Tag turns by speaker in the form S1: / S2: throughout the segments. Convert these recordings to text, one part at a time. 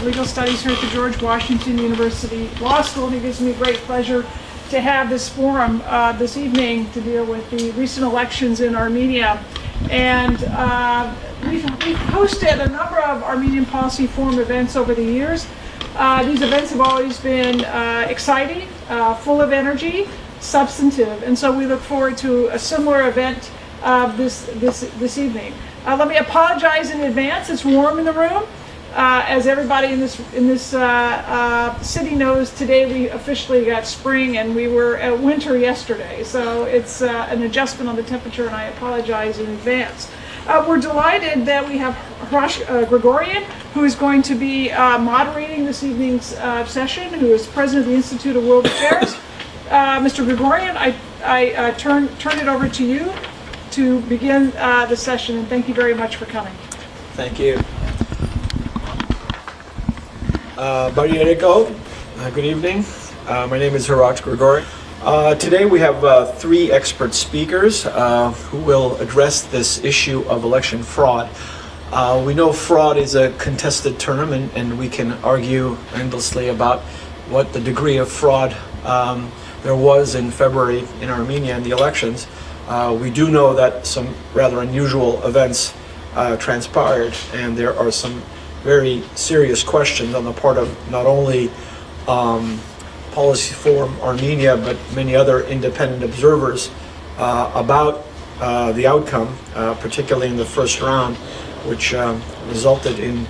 S1: of Legal Studies here at the George Washington University Law School, and it gives me great pleasure to have this forum this evening to deal with the recent elections in Armenia. And we've hosted a number of Armenian Policy Forum events over the years. These events have always been exciting, full of energy, substantive, and so we look forward to a similar event this evening. Let me apologize in advance. It's warm in the room. As everybody in this city knows, today we officially got spring, and we were at winter yesterday. So it's an adjustment on the temperature, and I apologize in advance. We're delighted that we have Harash Grigorian, who is going to be moderating this evening's session, who is president of the Institute of World Affairs. Mr. Grigorian, I turn it over to you to begin the session, and thank you very much for coming.
S2: Thank you. Bariereko, good evening. My name is Harash Grigorian. Today we have three expert speakers who will address this issue of election fraud. We know fraud is a contested term, and we can argue endlessly about what the degree of fraud there was in February in Armenia in the elections. We do know that some rather unusual events transpired, and there are some very serious questions on the part of not only Policy Forum Armenia, but many other independent observers about the outcome, particularly in the first round, which resulted in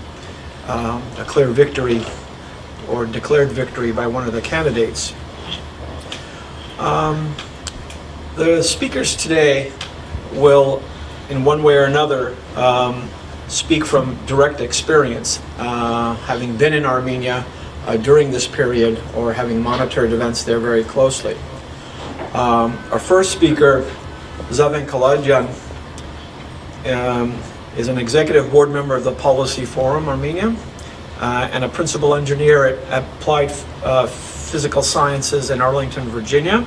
S2: a clear victory or declared victory by one of the candidates. The speakers today will, in one way or another, speak from direct experience, having been in Armenia during this period or having monitored events there very closely. Our first speaker, Zaven Kaladjan, is an executive board member of the Policy Forum Armenia and a principal engineer at Applied Physical Sciences in Arlington, Virginia.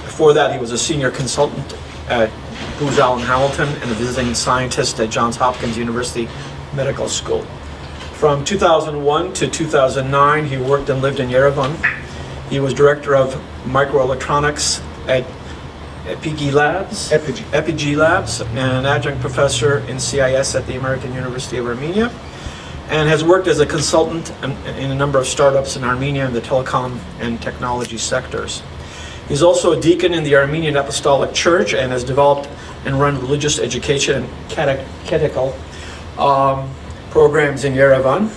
S2: Before that, he was a senior consultant at Booz Allen Hamilton and a visiting scientist at Johns Hopkins University Medical School. From 2001 to 2009, he worked and lived in Yerevan. He was director of microelectronics at Epig Labs, and an adjunct professor in CIS at the American University of Armenia, and has worked as a consultant in a number of startups in Armenia in the telecom and technology sectors. He's also a deacon in the Armenian Apostolic Church and has developed and run religious education and catechetical programs in Yerevan.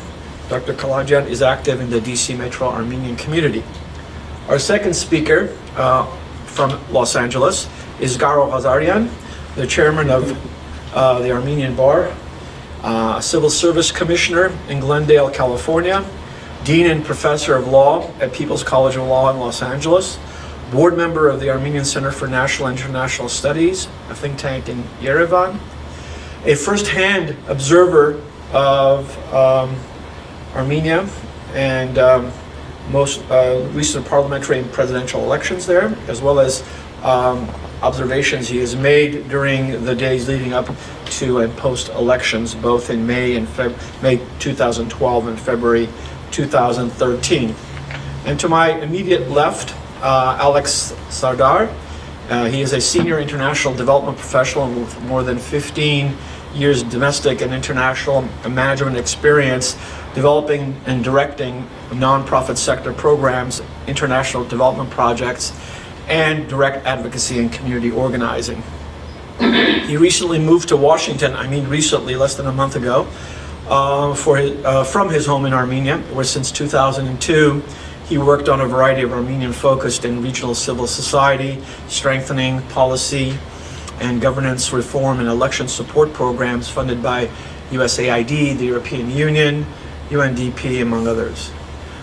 S2: Dr. Kaladjan is active in the DC Metro Armenian community. Our second speaker from Los Angeles is Garo Hazarian, the chairman of the Armenian Bar, civil service commissioner in Glendale, California, dean and professor of law at People's College of Law in Los Angeles, board member of the Armenian Center for National and International Studies, a think tank in Yerevan, a first-hand observer of Armenia and most recent parliamentary and presidential elections there, as well as observations he has made during the days leading up to and post-elections, both in May 2012 and February 2013. And to my immediate left, Alex Sardar. He is a senior international development professional with more than 15 years domestic and international management experience developing and directing nonprofit sector programs, international development projects, and direct advocacy and community organizing. He recently moved to Washington, recently, less than a month ago, from his home in Armenia, where since 2002, he worked on a variety of Armenian-focused and regional civil society, strengthening policy and governance reform and election support programs funded by USAID, the European Union, UNDP, among others.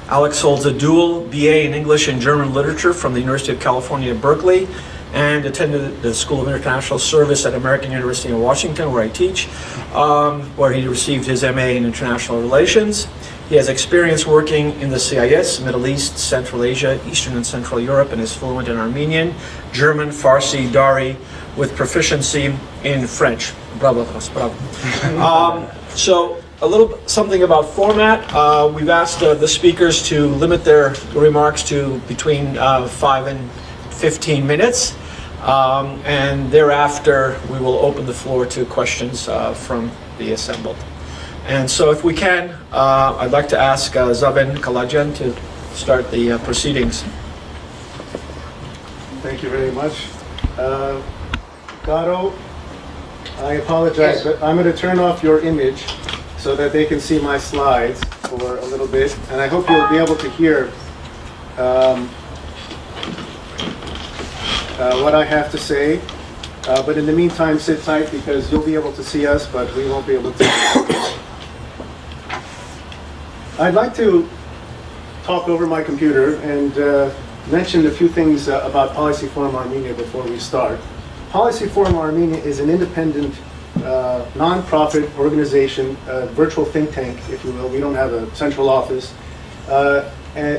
S2: Alex holds a dual BA in English and German literature from the University of California at Berkeley and attended the School of International Service at American University in Washington, where I teach, where he received his MA in International Relations. He has experience working in the CIS, Middle East, Central Asia, Eastern and Central Europe, and is fluent in Armenian, German, Farsi, Dari, with proficiency in French. Bravo, bravo. So a little something about format. We've asked the speakers to limit their remarks to between 5 and 15 minutes. And thereafter, we will open the floor to questions from the assembled. And so if we can, I'd like to ask Zaven Kalajan to start the proceedings.
S3: Thank you very much. Garo, I apologize, but I'm going to turn off your image so that they can see my slides for a little bit. And I hope you'll be able to hear what I have to say. But in the meantime, sit tight because you'll be able to see us, but we won't be able to. I'd like to talk over my computer and mention a few things about Policy Forum Armenia before we start. Policy Forum Armenia is an independent, non-profit organization, virtual think tank, if you will. We don't have a central office,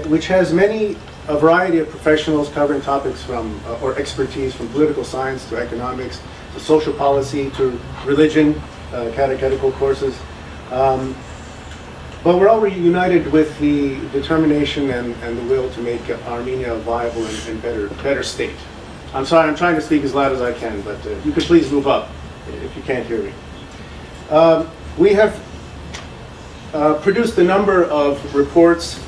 S3: which has a variety of professionals covering topics from, or expertise from political science to economics, to social policy, to religion, catechetical courses. But we're already united with the determination and the will to make Armenia a viable and better state. I'm sorry, I'm trying to speak as loud as I can, but you could please move up if you can't hear me. We have produced a number of reports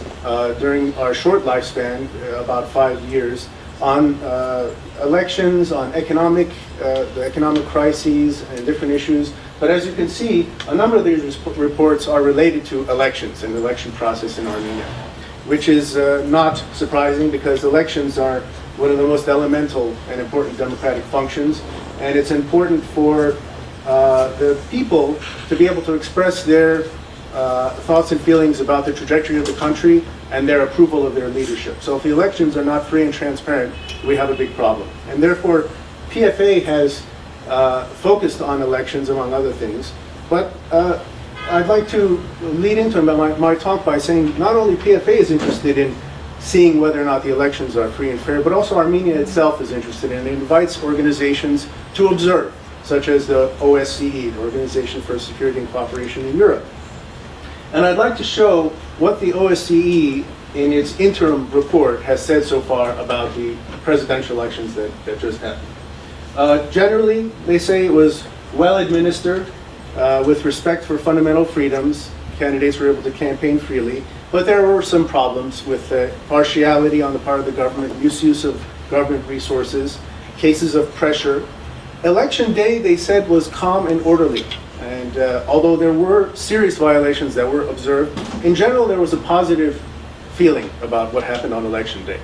S3: during our short lifespan, about 5 years, on elections, on the economic crises and different issues. But as you can see, a number of these reports are related to elections and the election process in Armenia, which is not surprising because elections are one of the most elemental and important democratic functions, and it's important for the people to be able to express their thoughts and feelings about the trajectory of the country and their approval of their leadership. So if the elections are not free and transparent, we have a big problem. And therefore, PFA has focused on elections, among other things. But I'd like to lead into my talk by saying not only PFA is interested in seeing whether or not the elections are free and fair, but also Armenia itself is interested in it. It invites organizations to observe, such as the OSCE, the Organization for Security and Cooperation in Europe. And I'd like to show what the OSCE in its interim report has said so far about the presidential elections that just happened. Generally, they say it was well administered, with respect for fundamental freedoms. Candidates were able to campaign freely, but there were some problems with partiality on the part of the government, misuse of government resources, cases of pressure. Election day, they said, was calm and orderly. And although there were serious violations that were observed, in general, there was a positive feeling about what happened on election day.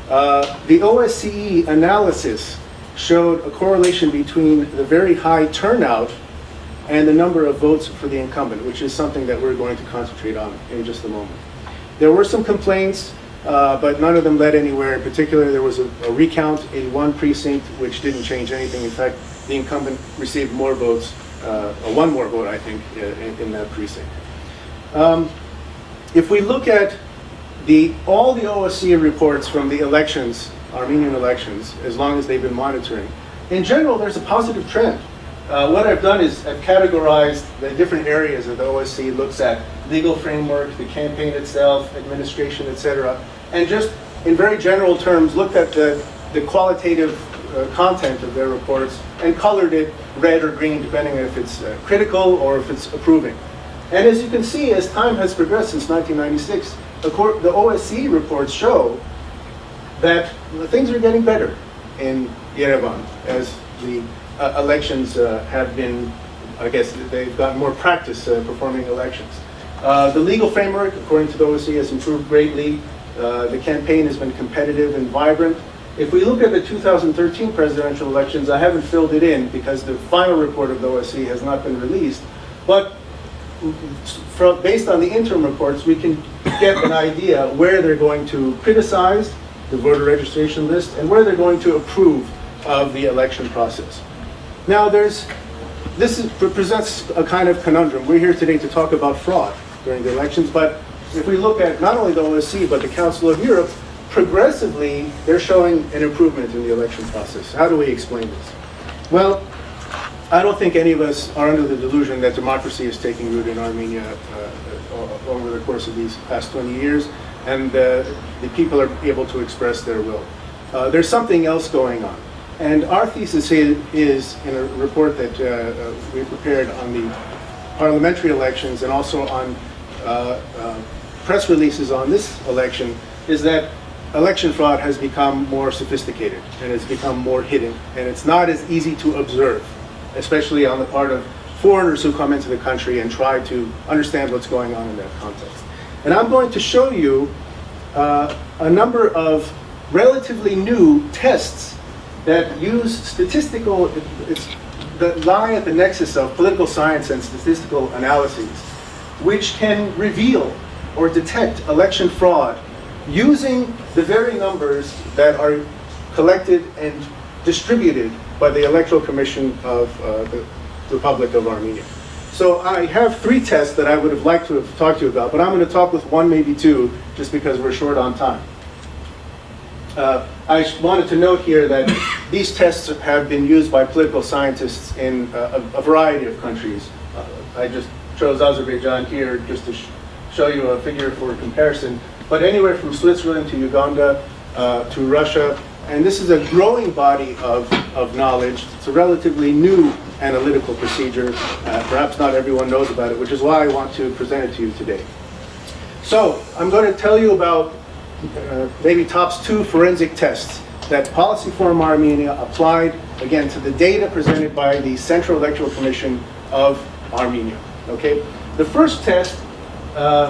S3: The OSCE analysis showed a correlation between the very high turnout and the number of votes for the incumbent, which is something that we're going to concentrate on in just a moment. There were some complaints, but none of them led anywhere. In particular, there was a recount in one precinct, which didn't change anything. In fact, the incumbent received more votes, one more vote, I think, in that precinct. If we look at all the OSCE reports from the elections, Armenian elections, as long as they've been monitoring, in general, there's a positive trend. What I've done is I've categorized the different areas that the OSCE looks at: legal framework, the campaign itself, administration, etc., and just in very general terms looked at the qualitative content of their reports and colored it red or green depending on if it's critical or if it's approving. And as you can see, as time has progressed since 1996, the OSCE reports show that things are getting better in Yerevan as the elections have been, I guess they've gotten more practice performing elections. The legal framework, according to the OSCE, has improved greatly. The campaign has been competitive and vibrant. If we look at the 2013 presidential elections, I haven't filled it in because the final report of the OSCE has not been released, but based on the interim reports, we can get an idea where they're going to criticize the voter registration list and where they're going to approve of the election process. Now, this presents a kind of conundrum. We're here today to talk about fraud during the elections, but if we look at not only the OSCE, but the Council of Europe, progressively, they're showing an improvement in the election process. How do we explain this? Well, I don't think any of us are under the delusion that democracy is taking root in Armenia over the course of these past 20 years, and the people are able to express their will. There's something else going on. And our thesis is in a report that we prepared on the parliamentary elections and also on press releases on this election, is that election fraud has become more sophisticated and it's become more hidden, and it's not as easy to observe, especially on the part of foreigners who come into the country and try to understand what's going on in that context. And I'm going to show you a number of relatively new tests that use statistical, that lie at the nexus of political science and statistical analyses, which can reveal or detect election fraud using the very numbers that are collected and distributed by the Electoral Commission of the Republic of Armenia. So I have 3 tests that I would have liked to have talked to you about, but I'm going to talk with 1, maybe 2, just because we're short on time. I wanted to note here that these tests have been used by political scientists in a variety of countries. I just chose Azerbaijan here just to show you a figure for comparison, but anywhere from Switzerland to Uganda to Russia, and this is a growing body of knowledge. It's a relatively new analytical procedure. Perhaps not everyone knows about it, which is why I want to present it to you today. So I'm going to tell you about maybe TOPS 2 forensic tests that Policy Forum Armenia applied, again, to the data presented by the Central Electoral Commission of Armenia. Okay? The first test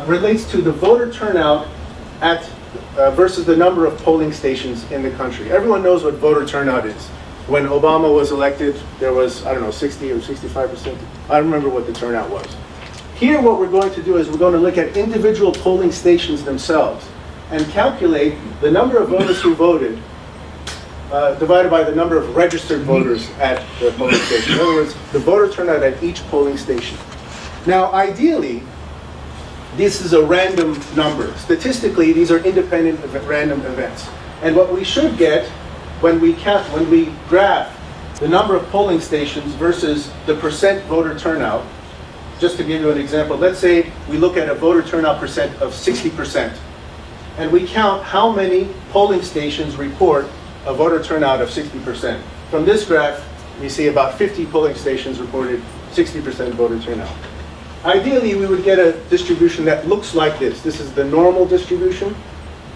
S3: relates to the voter turnout at versus the number of polling stations in the country. Everyone knows what voter turnout is. When Obama was elected, there was, I don't know, 60 or 65%. I don't remember what the turnout was. Here, what we're going to do is we're going to look at individual polling stations themselves and calculate the number of voters who voted divided by the number of registered voters at the polling station. In other words, the voter turnout at each polling station. Now, ideally, this is a random number. Statistically, these are independent random events. And what we should get when we graph the number of polling stations versus the percent voter turnout, just to give you an example, let's say we look at a voter turnout percent of 60%, and we count how many polling stations report a voter turnout of 60%. From this graph, we see about 50 polling stations reported 60% voter turnout. Ideally, we would get a distribution that looks like this. This is the normal distribution,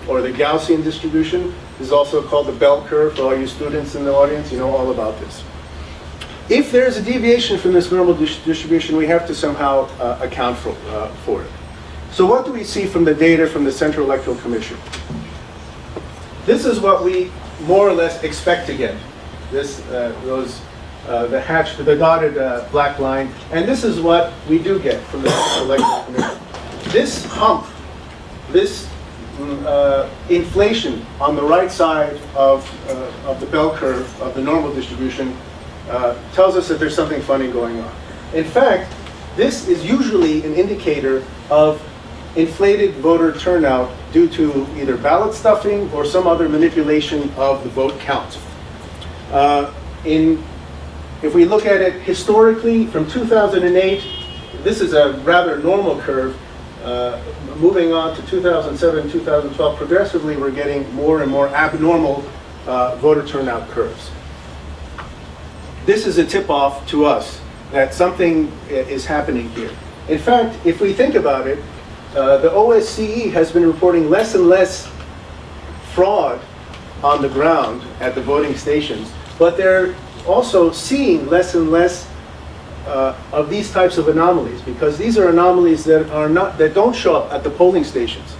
S3: or the Gaussian distribution. This is also called the bell curve. For all you students in the audience, you know all about this. If there is a deviation from this normal distribution, we have to somehow account for it. So what do we see from the data from the Central Electoral Commission? This is what we more or less expect to get. The dotted black line, and this is what we do get from the Central Electoral Commission. This hump, this inflation on the right side of the bell curve of the normal distribution tells us that there's something funny going on. In fact, this is usually an indicator of inflated voter turnout due to either ballot stuffing or some other manipulation of the vote count. If we look at it historically, from 2008, this is a rather normal curve. Moving on to 2007, 2012, progressively we're getting more and more abnormal voter turnout curves. This is a tip-off to us that something is happening here. In fact, if we think about it, the OSCE has been reporting less and less fraud on the ground at the voting stations, but they're also seeing less and less of these types of anomalies, because these are anomalies that don't show up at the polling stations.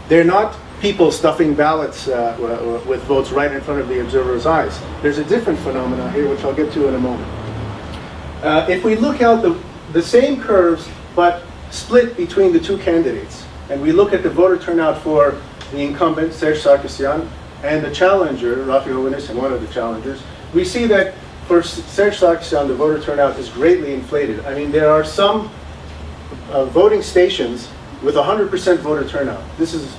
S3: They're not people stuffing ballots with votes right in front of the observer's eyes. There's a different phenomenon here, which I'll get to in a moment. If we look at the same curves, but split between the two candidates, and we look at the voter turnout for the incumbent, Serge Sarkisyan, and the challenger, Rafi Hovhannisyan, one of the challengers, we see that for Serge Sarkisyan, the voter turnout is greatly inflated. I mean, there are some voting stations with 100% voter turnout. This is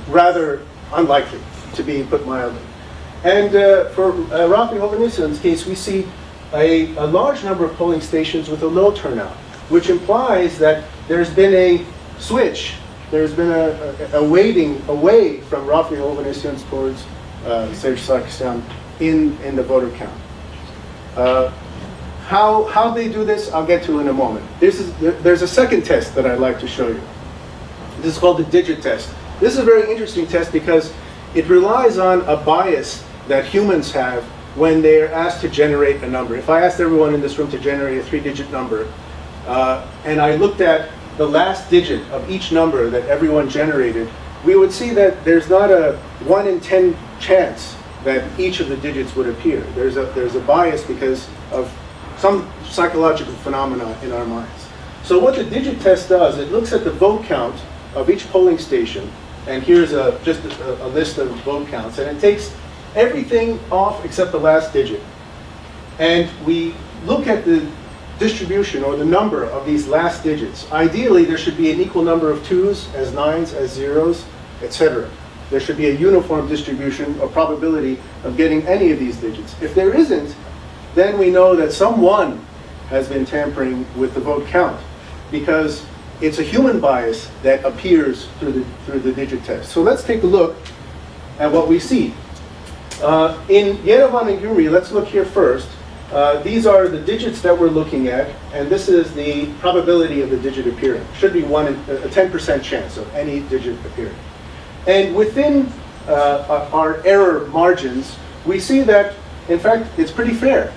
S3: rather unlikely, to be put mildly. And for Rafi Hovhannisyan's case, we see a large number of polling stations with a low turnout, which implies that there's been a switch. There's been a weighting away from Raphael Hovhannisyan towards Serge Sarkisyan in the voter count. How they do this, I'll get to in a moment. There's a second test that I'd like to show you. This is called the digit test. This is a very interesting test because it relies on a bias that humans have when they are asked to generate a number. If I asked everyone in this room to generate a 3-digit number, and I looked at the last digit of each number that everyone generated, we would see that there's not a 1 in 10 chance that each of the digits would appear. There's a bias because of some psychological phenomena in our minds. So what the digit test does, it looks at the vote count of each polling station, and here's just a list of vote counts, and it takes everything off except the last digit. And we look at the distribution or the number of these last digits. Ideally, there should be an equal number of 2s as 9s as 0s, etc. There should be a uniform distribution or probability of getting any of these digits. If there isn't, then we know that someone has been tampering with the vote count, because it's a human bias that appears through the digit test. So let's take a look at what we see. In Yerevan and Gyumri, let's look here first. These are the digits that we're looking at, and this is the probability of the digit appearing. Should be a 10% chance of any digit appearing. And within our error margins, we see that, in fact, it's pretty fair.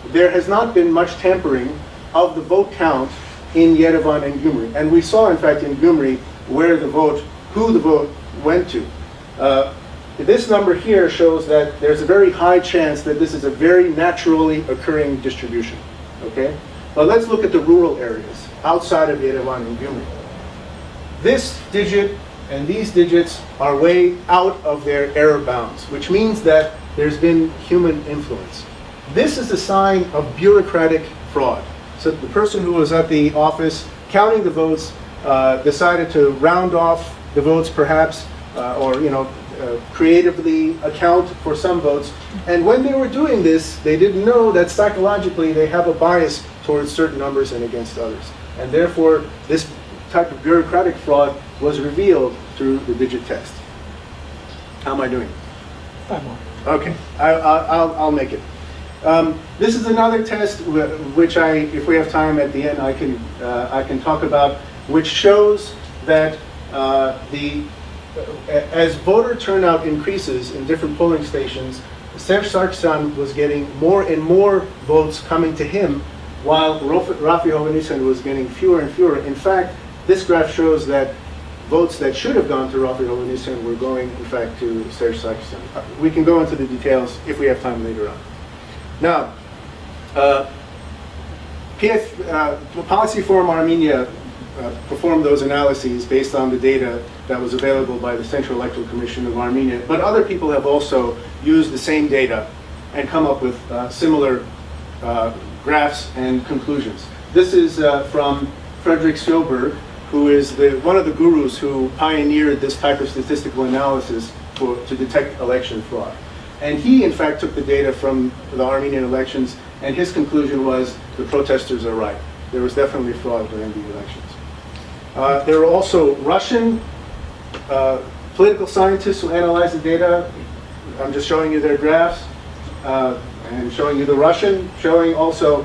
S3: There has not been much tampering of the vote count in Yerevan and Gyumri. And we saw, in fact, in Gyumri who the vote went to. This number here shows that there's a very high chance that this is a very naturally occurring distribution. Okay? But let's look at the rural areas outside of Yerevan and Gyumri. This digit and these digits are way out of their error bounds, which means that there's been human influence. This is a sign of bureaucratic fraud. So the person who was at the office counting the votes decided to round off the votes perhaps, or creatively account for some votes. And when they were doing this, they didn't know that psychologically they have a bias towards certain numbers and against others. And therefore, this type of bureaucratic fraud was revealed through the digit test. How am I doing?
S1: 5 more.
S3: Okay, I'll make it. This is another test which if we have time at the end, I can talk about, which shows that as voter turnout increases in different polling stations, Serge Sarkisyan was getting more and more votes coming to him, while Rafi Hovhannisyan was getting fewer and fewer. In fact, this graph shows that votes that should have gone to Rafi Hovhannisyan were going, in fact, to Serge Sarkisyan. We can go into the details if we have time later on. Now, Policy Forum Armenia performed those analyses based on the data that was available by the Central Electoral Commission of Armenia, but other people have also used the same data and come up with similar graphs and conclusions. This is from Frederick Sjoberg, who is one of the gurus who pioneered this type of statistical analysis to detect election fraud. And he, in fact, took the data from the Armenian elections, and his conclusion was the protesters are right. There was definitely fraud during the elections. There were also Russian political scientists who analyzed the data. I'm just showing you their graphs, and showing you the Russian, showing also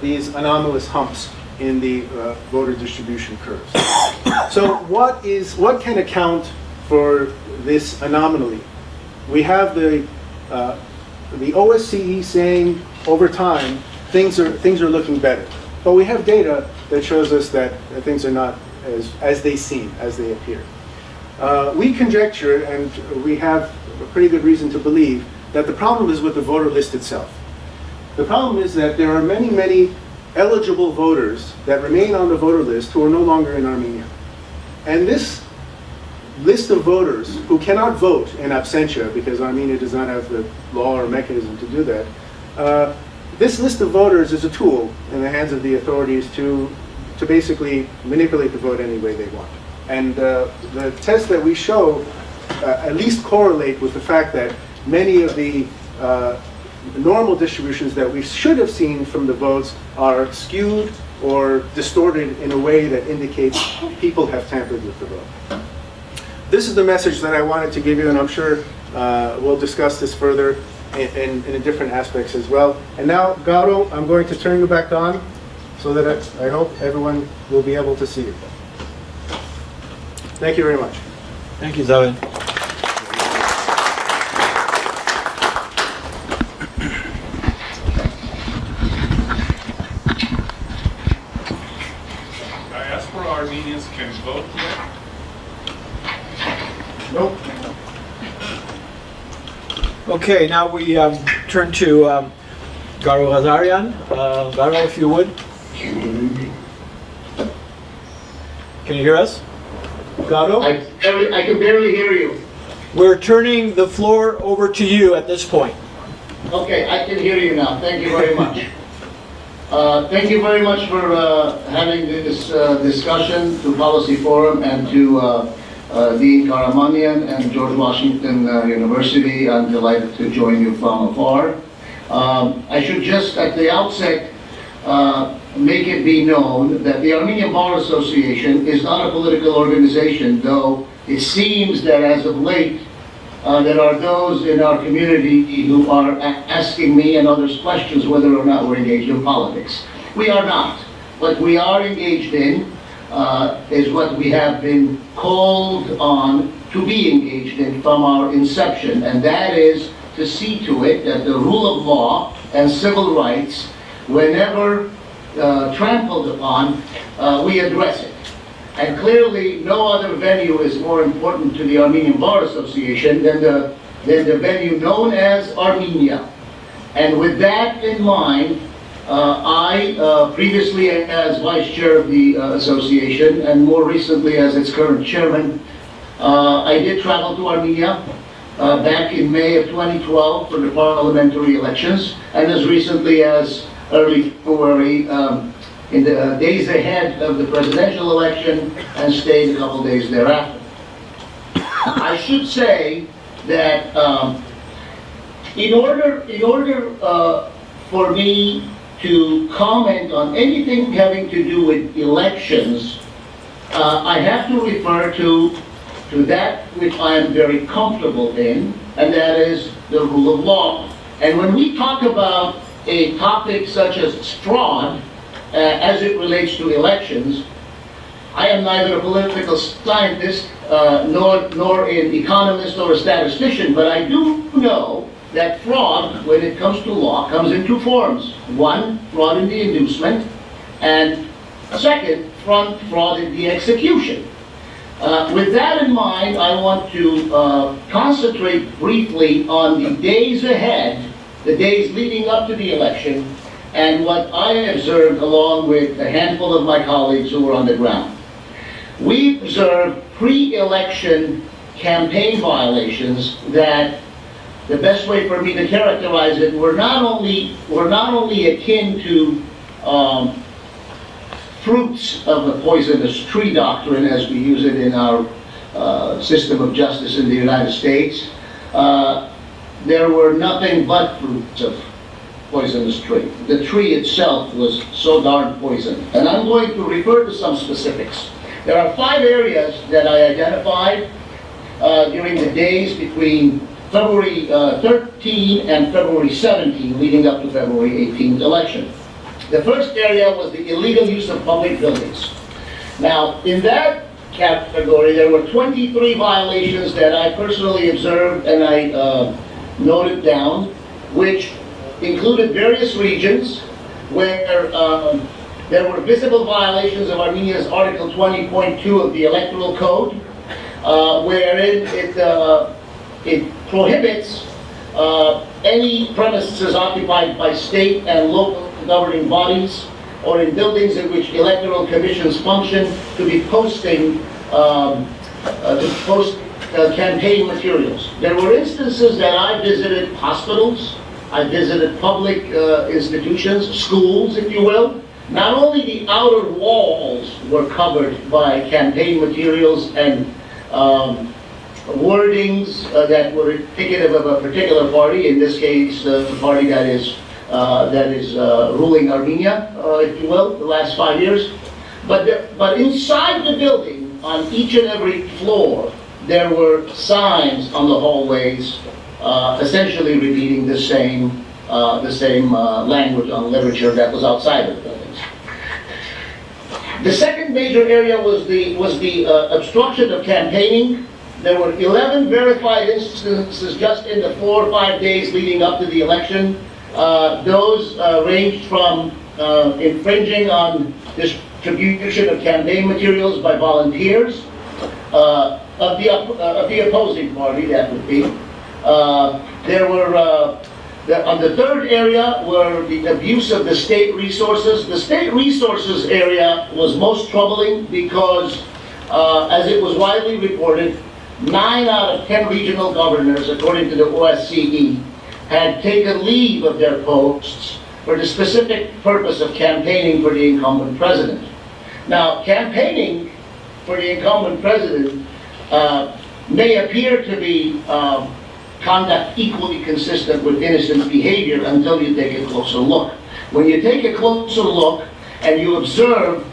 S3: these anomalous humps in the voter distribution curves. So what can account for this anomaly? We have the OSCE saying over time things are looking better, but we have data that shows us that things are not as they seem, as they appear. We conjecture, and we have a pretty good reason to believe, that the problem is with the voter list itself. The problem is that there are many, many eligible voters that remain on the voter list who are no longer in Armenia. And this list of voters who cannot vote in absentia, because Armenia does not have the law or mechanism to do that, this list of voters is a tool in the hands of the authorities to basically manipulate the vote any way they want. And the tests that we show at least correlate with the fact that many of the normal distributions that we should have seen from the votes are skewed or distorted in a way that indicates people have tampered with the vote. This is the message that I wanted to give you, and I'm sure we'll discuss this further in different aspects as well. And now, Gauro, I'm going to turn you back on so that I hope everyone will be able to see you. Thank you very much.
S2: Thank you, Zavin.
S4: Diaspora Armenians can vote yet?
S3: Nope.
S2: Okay, now we turn to Garo Hazarian. Garo, if you would. Can you hear us? Garo?
S5: I can barely hear you.
S2: We're turning the floor over to you at this point.
S5: Okay, I can hear you now. Thank you very much. Thank you very much for having this discussion to Policy Forum and to the Armenian and George Washington University. I'm delighted to join you from afar. I should just at the outset make it be known that the Armenian Bar Association is not a political organization, though it seems that as of late there are those in our community who are asking me and others questions whether or not we're engaged in politics. We are not. What we are engaged in is what we have been called on to be engaged in from our inception, and that is to see to it that the rule of law and civil rights, whenever trampled upon, we address it. And clearly, no other venue is more important to the Armenian Bar Association than the venue known as Armenia. And with that in mind, I, previously as vice chair of the association, and more recently as its current chairman, I did travel to Armenia back in May of 2012 for the parliamentary elections, and as recently as early February in the days ahead of the presidential election, and stayed a couple days thereafter. I should say that in order for me to comment on anything having to do with elections, I have to refer to that which I am very comfortable in, and that is the rule of law. And when we talk about a topic such as fraud, as it relates to elections, I am neither a political scientist nor an economist or a statistician, but I do know that fraud, when it comes to law, comes in two forms. One, fraud in the inducement, and second, fraud in the execution. With that in mind, I want to concentrate briefly on the days ahead, the days leading up to the election, and what I observed along with a handful of my colleagues who were on the ground. We observed pre-election campaign violations that, the best way for me to characterize it, were not only akin to fruits of the poisonous tree doctrine as we use it in our system of justice in the United States. There were nothing but fruits of poisonous tree. The tree itself was so darn poisoned. And I'm going to refer to some specifics. There are 5 areas that I identified during the days between February 13 and February 17, leading up to February 18th election. The first area was the illegal use of public buildings. Now, in that category, there were 23 violations that I personally observed and I noted down, which included various regions where there were visible violations of Armenia's Article 20.2 of the Electoral Code, wherein it prohibits any premises occupied by state and local governing bodies or in buildings in which electoral commissions function to be posting campaign materials. There were instances that I visited hospitals, I visited public institutions, schools, if you will. Not only the outer walls were covered by campaign materials and wordings that were indicative of a particular party, in this case, the party that is ruling Armenia, if you will, the last 5 years. But inside the building, on each and every floor, there were signs on the hallways, essentially repeating the same language on literature that was outside of the buildings. The second major area was the obstruction of campaigning. There were 11 verified instances just in the 4 or 5 days leading up to the election. Those ranged from infringing on distribution of campaign materials by volunteers of the opposing party, that would be. There were, on the third area were the abuse of the state resources. The state resources area was most troubling because, as it was widely reported, 9 out of 10 regional governors, according to the OSCE, had taken leave of their posts for the specific purpose of campaigning for the incumbent president. Now, campaigning for the incumbent president may appear to be conduct equally consistent with innocent behavior until you take a closer look. When you take a closer look and you observe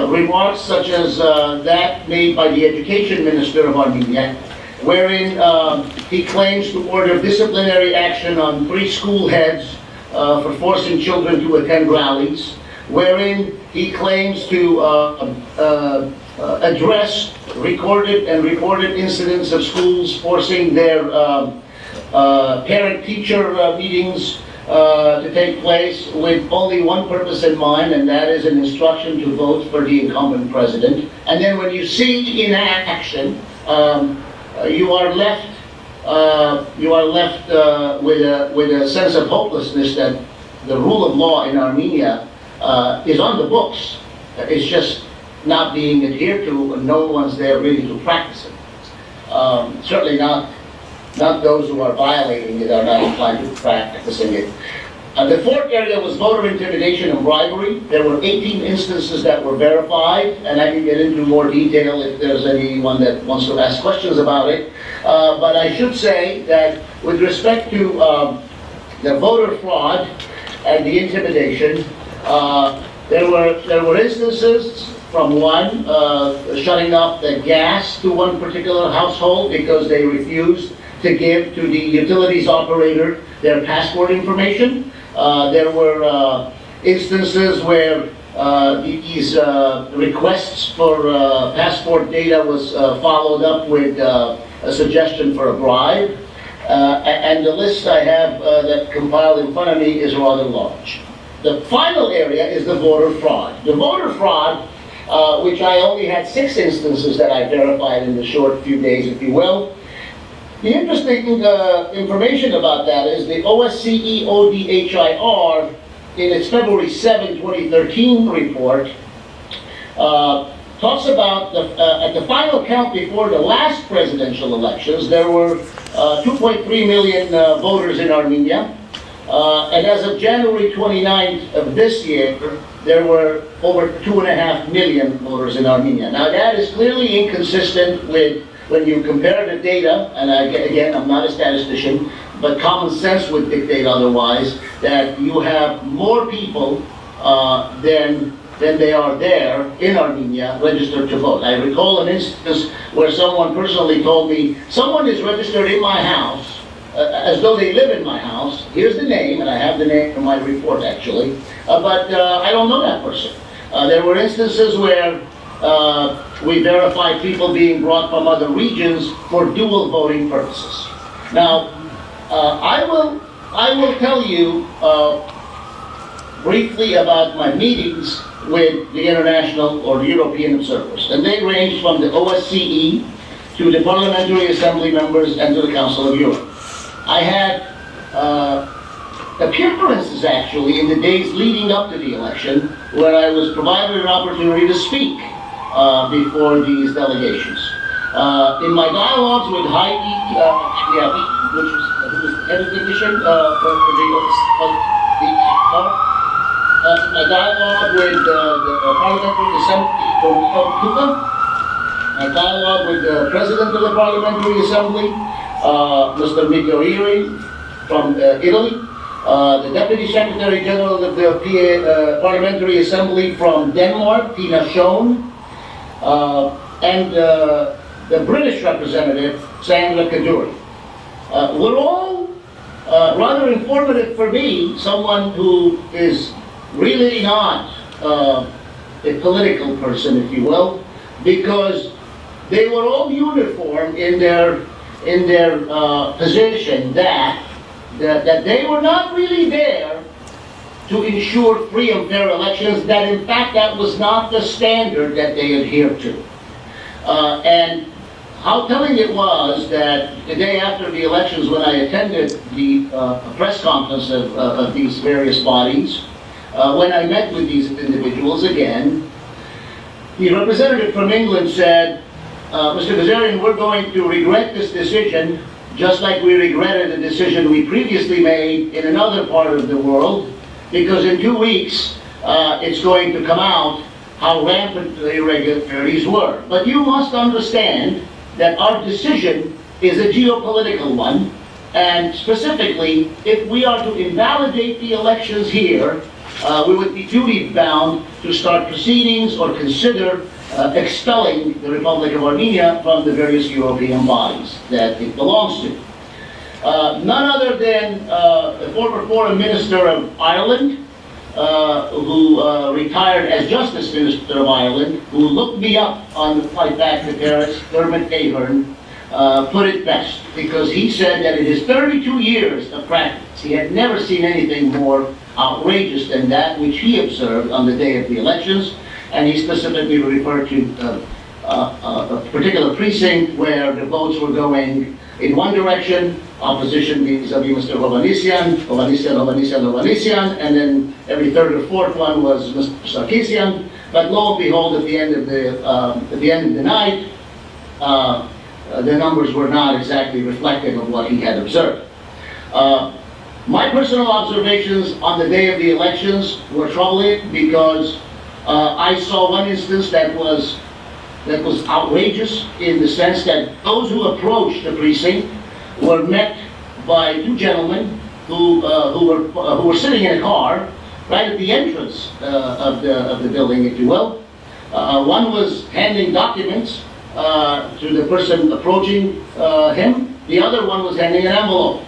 S5: remarks such as that made by the education minister of Armenia, wherein he claims to order disciplinary action on 3 school heads for forcing children to attend rallies, wherein he claims to address recorded and reported incidents of schools forcing their parent-teacher meetings to take place with only one purpose in mind, and that is an instruction to vote for the incumbent president. And then when you see in action, you are left with a sense of hopelessness that the rule of law in Armenia is on the books. It's just not being adhered to, and no one's there really to practice it. Certainly not those who are violating it are not inclined to practicing it. The fourth area was voter intimidation and bribery. There were 18 instances that were verified, and I can get into more detail if there's anyone that wants to ask questions about it. But I should say that with respect to the voter fraud and the intimidation, there were instances from one shutting off the gas to one particular household because they refused to give to the utilities operator their passport information. There were instances where these requests for passport data was followed up with a suggestion for a bribe. And the list I have that compiled in front of me is rather large. The final area is the voter fraud. The voter fraud, which I only had 6 instances that I verified in the short few days, if you will. The interesting information about that is the OSCE ODHIR, in its February 7, 2013 report, talks about at the final count before the last presidential elections, there were 2.3 million voters in Armenia. And as of January 29th of this year, there were over 2.5 million voters in Armenia. Now that is clearly inconsistent with when you compare the data, and again, I'm not a statistician, but common sense would dictate otherwise, that you have more people than they are there in Armenia registered to vote. I recall an instance where someone personally told me, someone is registered in my house, as though they live in my house. Here's the name, and I have the name from my report actually, but I don't know that person. There were instances where we verified people being brought from other regions for dual voting purposes. Now, I will tell you briefly about my meetings with the international or the European observers, and they range from the OSCE to the Parliamentary Assembly members and to the Council of Europe. I had appearances actually in the days leading up to the election where I was provided an opportunity to speak before these delegations. In my dialogues with Heidi, who was the head of the mission for my dialogue with the Parliamentary Assembly for Cuba, a dialogue with the President of the Parliamentary Assembly, Mr. Yerevan from Italy, the Deputy Secretary General of the Parliamentary Assembly from Denmark, Tina Schoen, and the British representative, Sandra Kaduri. Were all rather informative for me, someone who is really not a political person, if you will, because they were all uniform in their position that they were not really there to ensure free and fair elections, that in fact that was not the standard that they adhered to. And how telling it was that the day after the elections, when I attended the press conference of these various bodies, when I met with these individuals again, the representative from England said, Mr. Kazarian, we're going to regret this decision, just like we regretted the decision we previously made in another part of the world, because in 2 weeks, it's going to come out how rampant the irregularities were. But you must understand that our decision is a geopolitical one, and specifically, if we are to invalidate the elections here, we would be duty-bound to start proceedings or consider expelling the Republic of Armenia from the various European bodies that it belongs to. None other than the former Foreign Minister of Ireland, who retired as Justice Minister of Ireland, who looked me up on the flight back to Paris, Dermot Ahern, put it best, because he said that in his 32 years of practice, he had never seen anything more outrageous than that which he observed on the day of the elections, and he specifically referred to a particular precinct where the votes were going in one direction, opposition vis-a-vis Mr. Hovhannisyan, and then every third or fourth one was Mr. Sarkisian. But lo and behold, at the end of the night, the numbers were not exactly reflective of what he had observed. My personal observations on the day of the elections were troubling because I saw one instance that was outrageous, in the sense that those who approached the precinct were met by two gentlemen who were sitting in a car right at the entrance of the building, if you will. One was handing documents to the person approaching him. The other one was handing an envelope.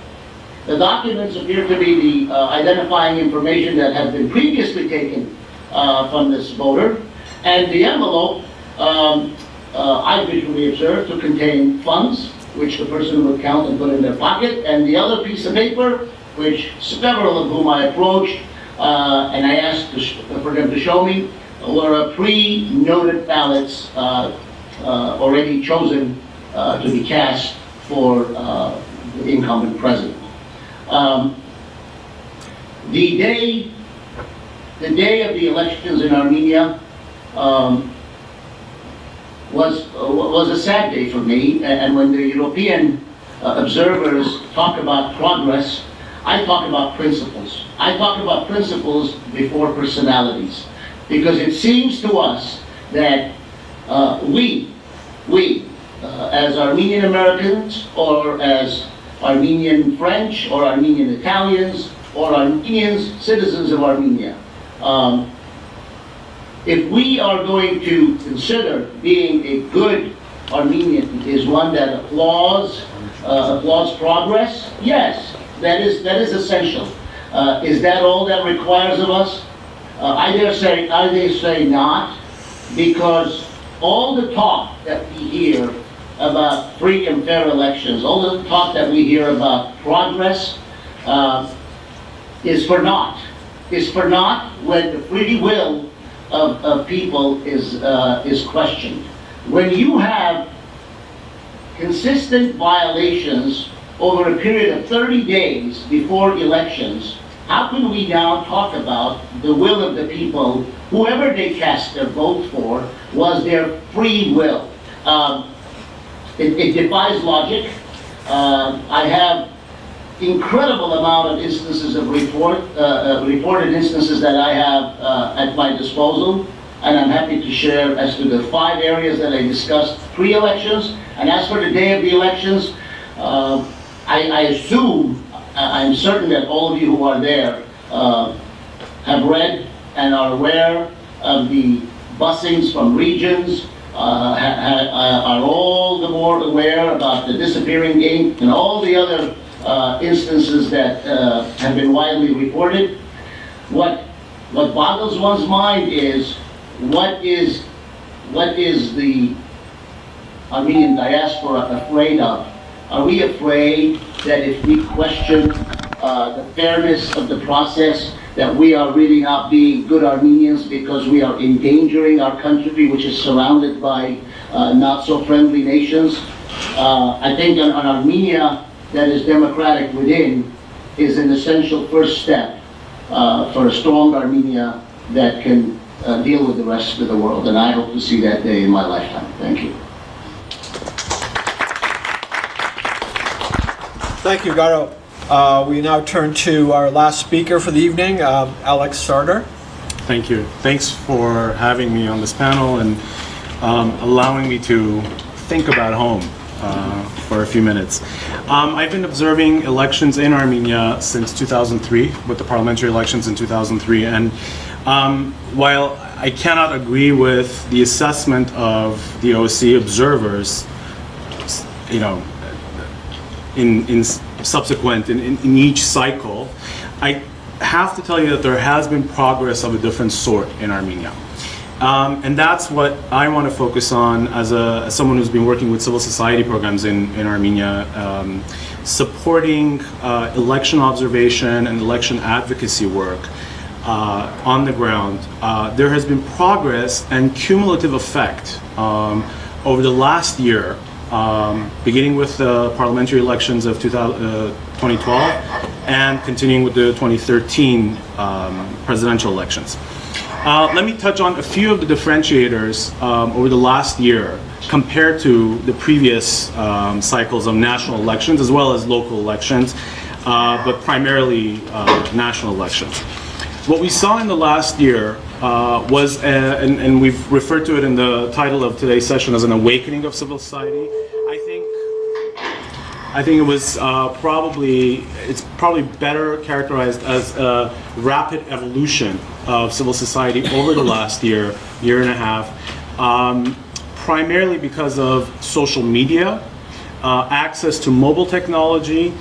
S5: The documents appeared to be the identifying information that had been previously taken from this voter, and the envelope I visually observed to contain funds, which the person would count and put in their pocket, and the other piece of paper, which several of whom I approached and I asked for them to show me, were pre-noted ballots already chosen to be cast for the incumbent president. The day of the elections in Armenia was a sad day for me, and when the European observers talk about progress, I talk about principles. I talk about principles before personalities, because it seems to us that we as Armenian Americans, or as Armenian French, or Armenian Italians, or Armenians, citizens of Armenia, if we are going to consider being a good Armenian is one that applauds progress, yes, that is essential. Is that all that requires of us? I dare say not, because all the talk that we hear about free and fair elections, all the talk that we hear about progress, is for naught. Is for naught when the free will of people is questioned. When you have consistent violations over a period of 30 days before elections, how can we now talk about the will of the people, whoever they cast their vote for, was their free will? It defies logic. I have incredible amount of instances of reported instances that I have at my disposal, and I'm happy to share as to the 5 areas that I discussed pre-elections. And as for the day of the elections, I assume, I'm certain that all of you who are there have read and are aware of the busings from regions, are all the more aware about the disappearing ink and all the other instances that have been widely reported. What boggles one's mind is what is the Armenian diaspora afraid of? Are we afraid that if we question the fairness of the process, that we are really not being good Armenians because we are endangering our country, which is surrounded by not so friendly nations? I think an Armenia that is democratic within is an essential first step for a strong Armenia that can deal with the rest of the world. And I hope to see that day in my lifetime. Thank you.
S2: Thank you, Garo. We now turn to our last speaker for the evening, Alex Sarder.
S6: Thank you. Thanks for having me on this panel and allowing me to think about home for a few minutes. I've been observing elections in Armenia since 2003, with the parliamentary elections in 2003, and while I cannot agree with the assessment of the OSCE observers, you know, in subsequent, in each cycle, I have to tell you that there has been progress of a different sort in Armenia. And that's what I want to focus on as someone who's been working with civil society programs in Armenia, supporting election observation and election advocacy work on the ground. There has been progress and cumulative effect over the last year, beginning with the parliamentary elections of 2012 and continuing with the 2013 presidential elections. Let me touch on a few of the differentiators over the last year compared to the previous cycles of national elections as well as local elections, but primarily national elections. What we saw in the last year was, and we've referred to it in the title of today's session as an awakening of civil society. I think it was it's probably better characterized as a rapid evolution of civil society over the last year and a half, primarily because of social media, access to mobile technology,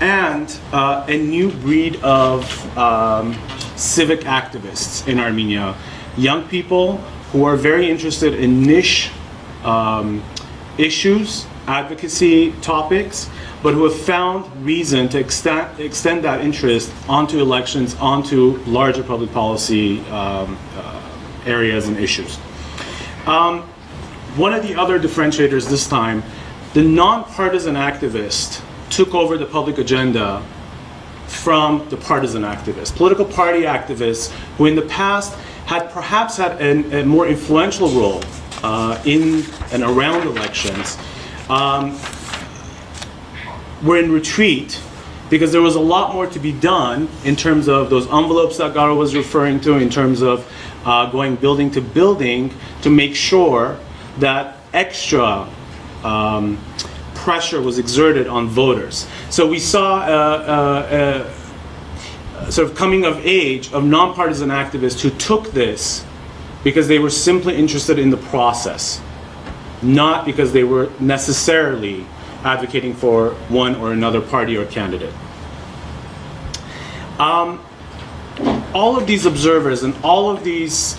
S6: and a new breed of civic activists in Armenia. Young people who are very interested in niche issues, advocacy topics, but who have found reason to extend that interest onto elections, onto larger public policy areas and issues. One of the other differentiators this time, the nonpartisan activist took over the public agenda from the partisan activists. Political party activists who in the past had perhaps had a more influential role in and around elections, were in retreat because there was a lot more to be done in terms of those envelopes that Garo was referring to, in terms of going building to building to make sure that extra pressure was exerted on voters. So we saw a sort of coming of age of nonpartisan activists who took this because they were simply interested in the process, not because they were necessarily advocating for one or another party or candidate. All of these observers and all of these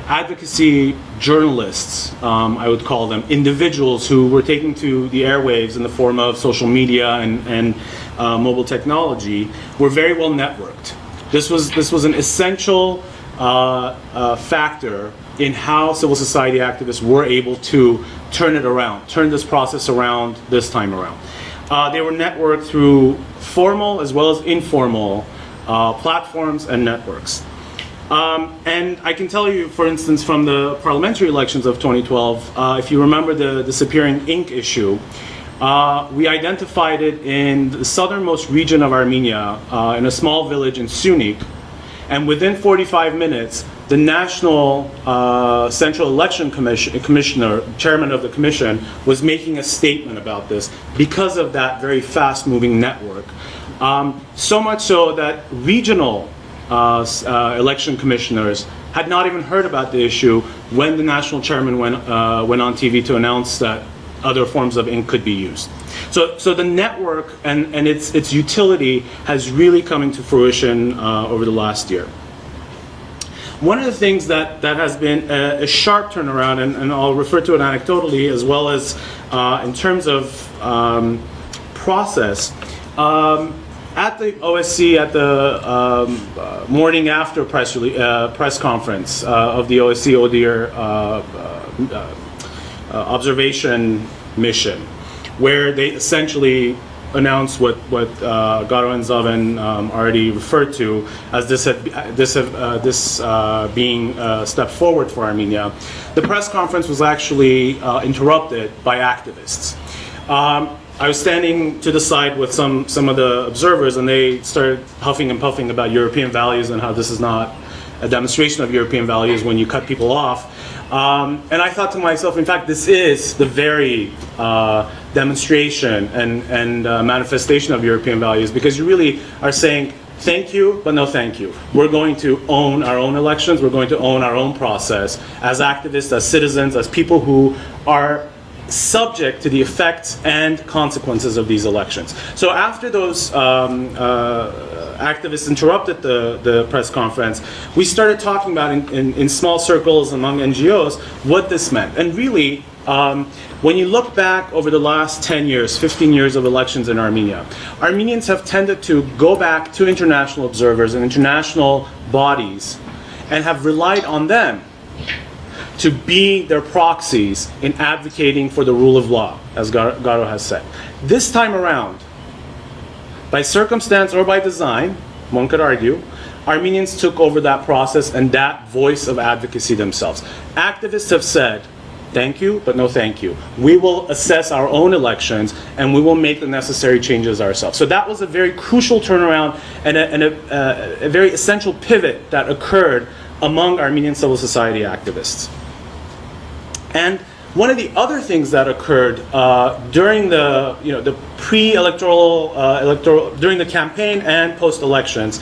S6: advocacy journalists, I would call them, individuals who were taking to the airwaves in the form of social media and mobile technology, were very well networked. This was an essential factor in how civil society activists were able to turn it around, turn this process around this time around. They were networked through formal as well as informal platforms and networks. And I can tell you, for instance, from the parliamentary elections of 2012, if you remember the disappearing ink issue, we identified it in the southernmost region of Armenia, in a small village in Sunik, and within 45 minutes, the National Central Election Commissioner, chairman of the commission, was making a statement about this because of that very fast-moving network. So much so that regional election commissioners had not even heard about the issue when the national chairman went on TV to announce that other forms of ink could be used. So the network and its utility has really come into fruition over the last year. One of the things that has been a sharp turnaround, and I'll refer to it anecdotally as well as in terms of process, at the OSC, at the morning after press conference of the OSC ODIHR observation mission, where they essentially announced what Garo and Zaven already referred to as this being a step forward for Armenia. The press conference was actually interrupted by activists. I was standing to the side with some of the observers, and they started huffing and puffing about European values and how this is not a demonstration of European values when you cut people off. And I thought to myself, in fact, this is the very demonstration and manifestation of European values, because you really are saying, thank you, but no thank you. We're going to own our own elections. We're going to own our own process as activists, as citizens, as people who are subject to the effects and consequences of these elections. So after those activists interrupted the press conference, we started talking about in small circles among NGOs what this meant. And really, when you look back over the last 10 years, 15 years of elections in Armenia, Armenians have tended to go back to international observers and international bodies and have relied on them to be their proxies in advocating for the rule of law, as Garo has said. This time around, by circumstance or by design, one could argue, Armenians took over that process and that voice of advocacy themselves. Activists have said, thank you, but no thank you. We will assess our own elections and we will make the necessary changes ourselves. So that was a very crucial turnaround and a very essential pivot that occurred among Armenian civil society activists. And one of the other things that occurred during the pre-electoral, during the campaign and post-elections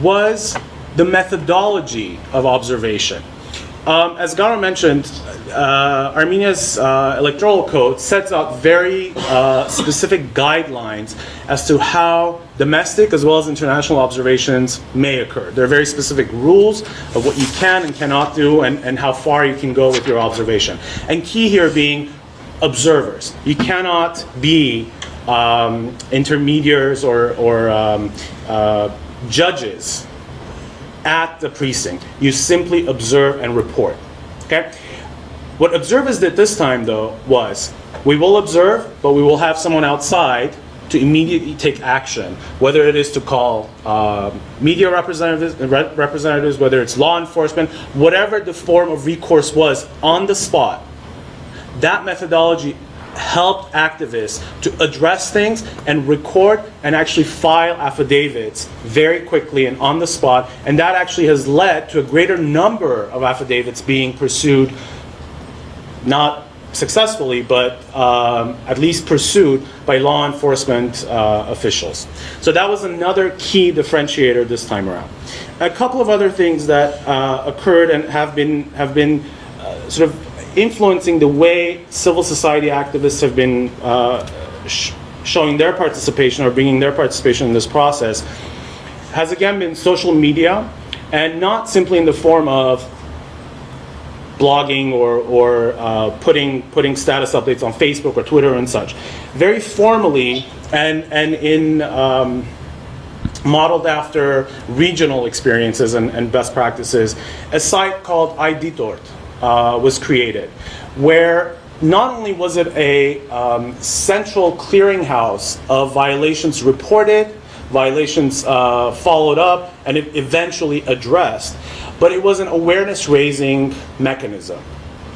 S6: was the methodology of observation. As Garo mentioned, Armenia's electoral code sets out very specific guidelines as to how domestic as well as international observations may occur. There are very specific rules of what you can and cannot do and how far you can go with your observation. And key here being observers. You cannot be intermediaries or judges at the precinct. You simply observe and report. Okay? What observers did this time, though, was we will observe, but we will have someone outside to immediately take action, whether it is to call media representatives, whether it's law enforcement, whatever the form of recourse was on the spot. That methodology helped activists to address things and record and actually file affidavits very quickly and on the spot, and that actually has led to a greater number of affidavits being pursued, not successfully, but at least pursued by law enforcement officials. So that was another key differentiator this time around. A couple of other things that occurred and have been sort of influencing the way civil society activists have been showing their participation or bringing their participation in this process has again been social media, and not simply in the form of blogging or putting status updates on Facebook or Twitter and such. Very formally and in modeled after regional experiences and best practices, a site called iDitort was created, where not only was it a central clearinghouse of violations reported, violations followed up, and eventually addressed, but it was an awareness-raising mechanism.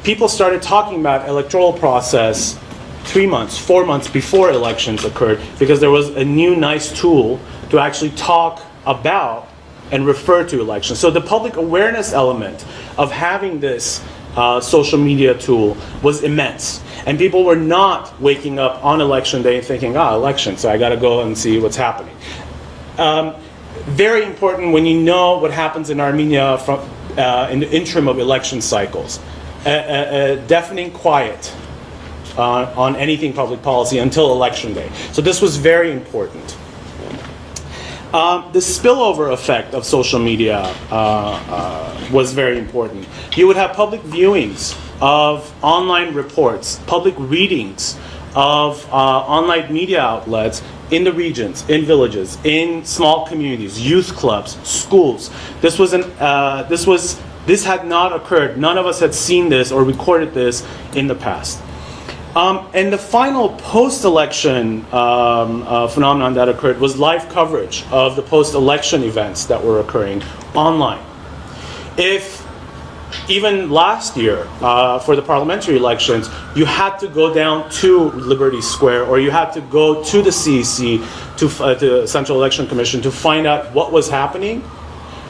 S6: People started talking about electoral process 3 months, 4 months before elections occurred, because there was a new nice tool to actually talk about and refer to elections. So the public awareness element of having this social media tool was immense. And people were not waking up on election day and thinking, election, so I got to go and see what's happening. Very important when you know what happens in Armenia from, in the interim of election cycles. A deafening quiet on anything public policy until election day. So this was very important. The spillover effect of social media was very important. You would have public viewings of online reports, public readings of online media outlets in the regions, in villages, in small communities, youth clubs, schools. This had not occurred. None of us had seen this or recorded this in the past. And the final post-election phenomenon that occurred was live coverage of the post-election events that were occurring online. If even last year, for the parliamentary elections, you had to go down to Liberty Square or you had to go to the CEC, to the Central Election Commission, to find out what was happening,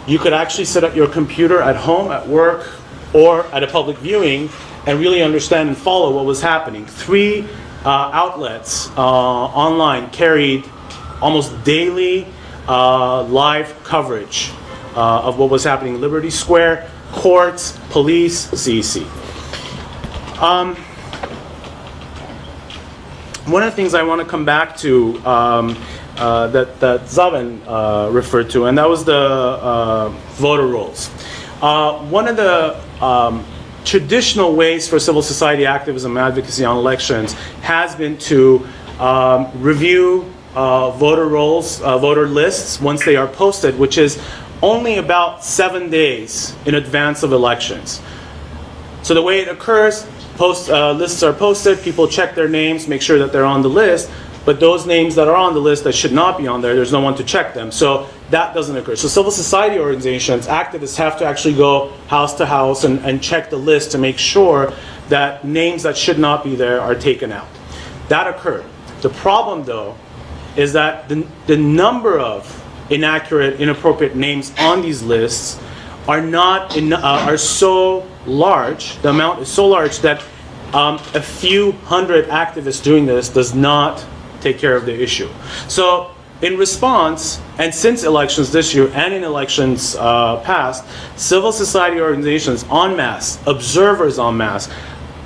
S6: you could actually sit at your computer at home, at work, or at a public viewing and really understand and follow what was happening. 3 outlets online carried almost daily live coverage of what was happening in Liberty Square, courts, police, CEC. One of the things I want to come back to that Zaven referred to, and that was the voter rolls. One of the traditional ways for civil society activism and advocacy on elections has been to review voter rolls, voter lists once they are posted, which is only about 7 days in advance of elections. So the way it occurs, lists are posted, people check their names, make sure that they're on the list, but those names that are on the list that should not be on there, there's no one to check them. So that doesn't occur. So civil society organizations, activists have to actually go house to house and check the list to make sure that names that should not be there are taken out. That occurred. The problem, though, is that the number of inaccurate, inappropriate names on these lists are so large, the amount is so large that a few hundred activists doing this does not take care of the issue. So in response, and since elections this year and in elections past, civil society organizations en masse, observers en masse,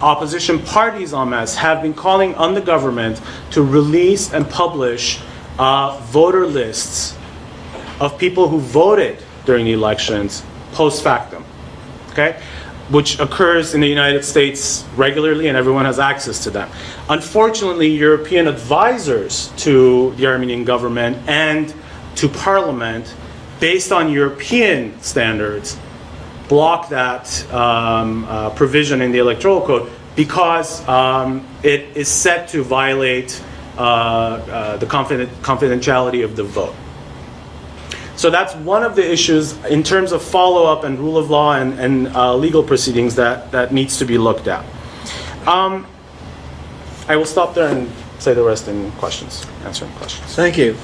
S6: opposition parties en masse have been calling on the government to release and publish voter lists of people who voted during the elections post factum, okay? Which occurs in the United States regularly and everyone has access to them. Unfortunately, European advisors to the Armenian government and to parliament, based on European standards, block that provision in the electoral code because it is set to violate the confidentiality of the vote. So that's one of the issues in terms of follow-up and rule of law and legal proceedings that needs to be looked at. I will stop there and say the rest in questions, answering questions.
S2: Thank you.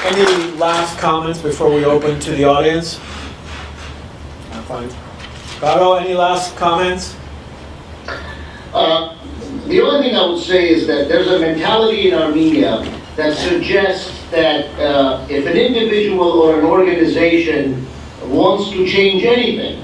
S2: Any last comments before we open to the audience? I'm fine. Garo, any last comments?
S5: The only thing I would say is that there's a mentality in Armenia that suggests that if an individual or an organization wants to change anything,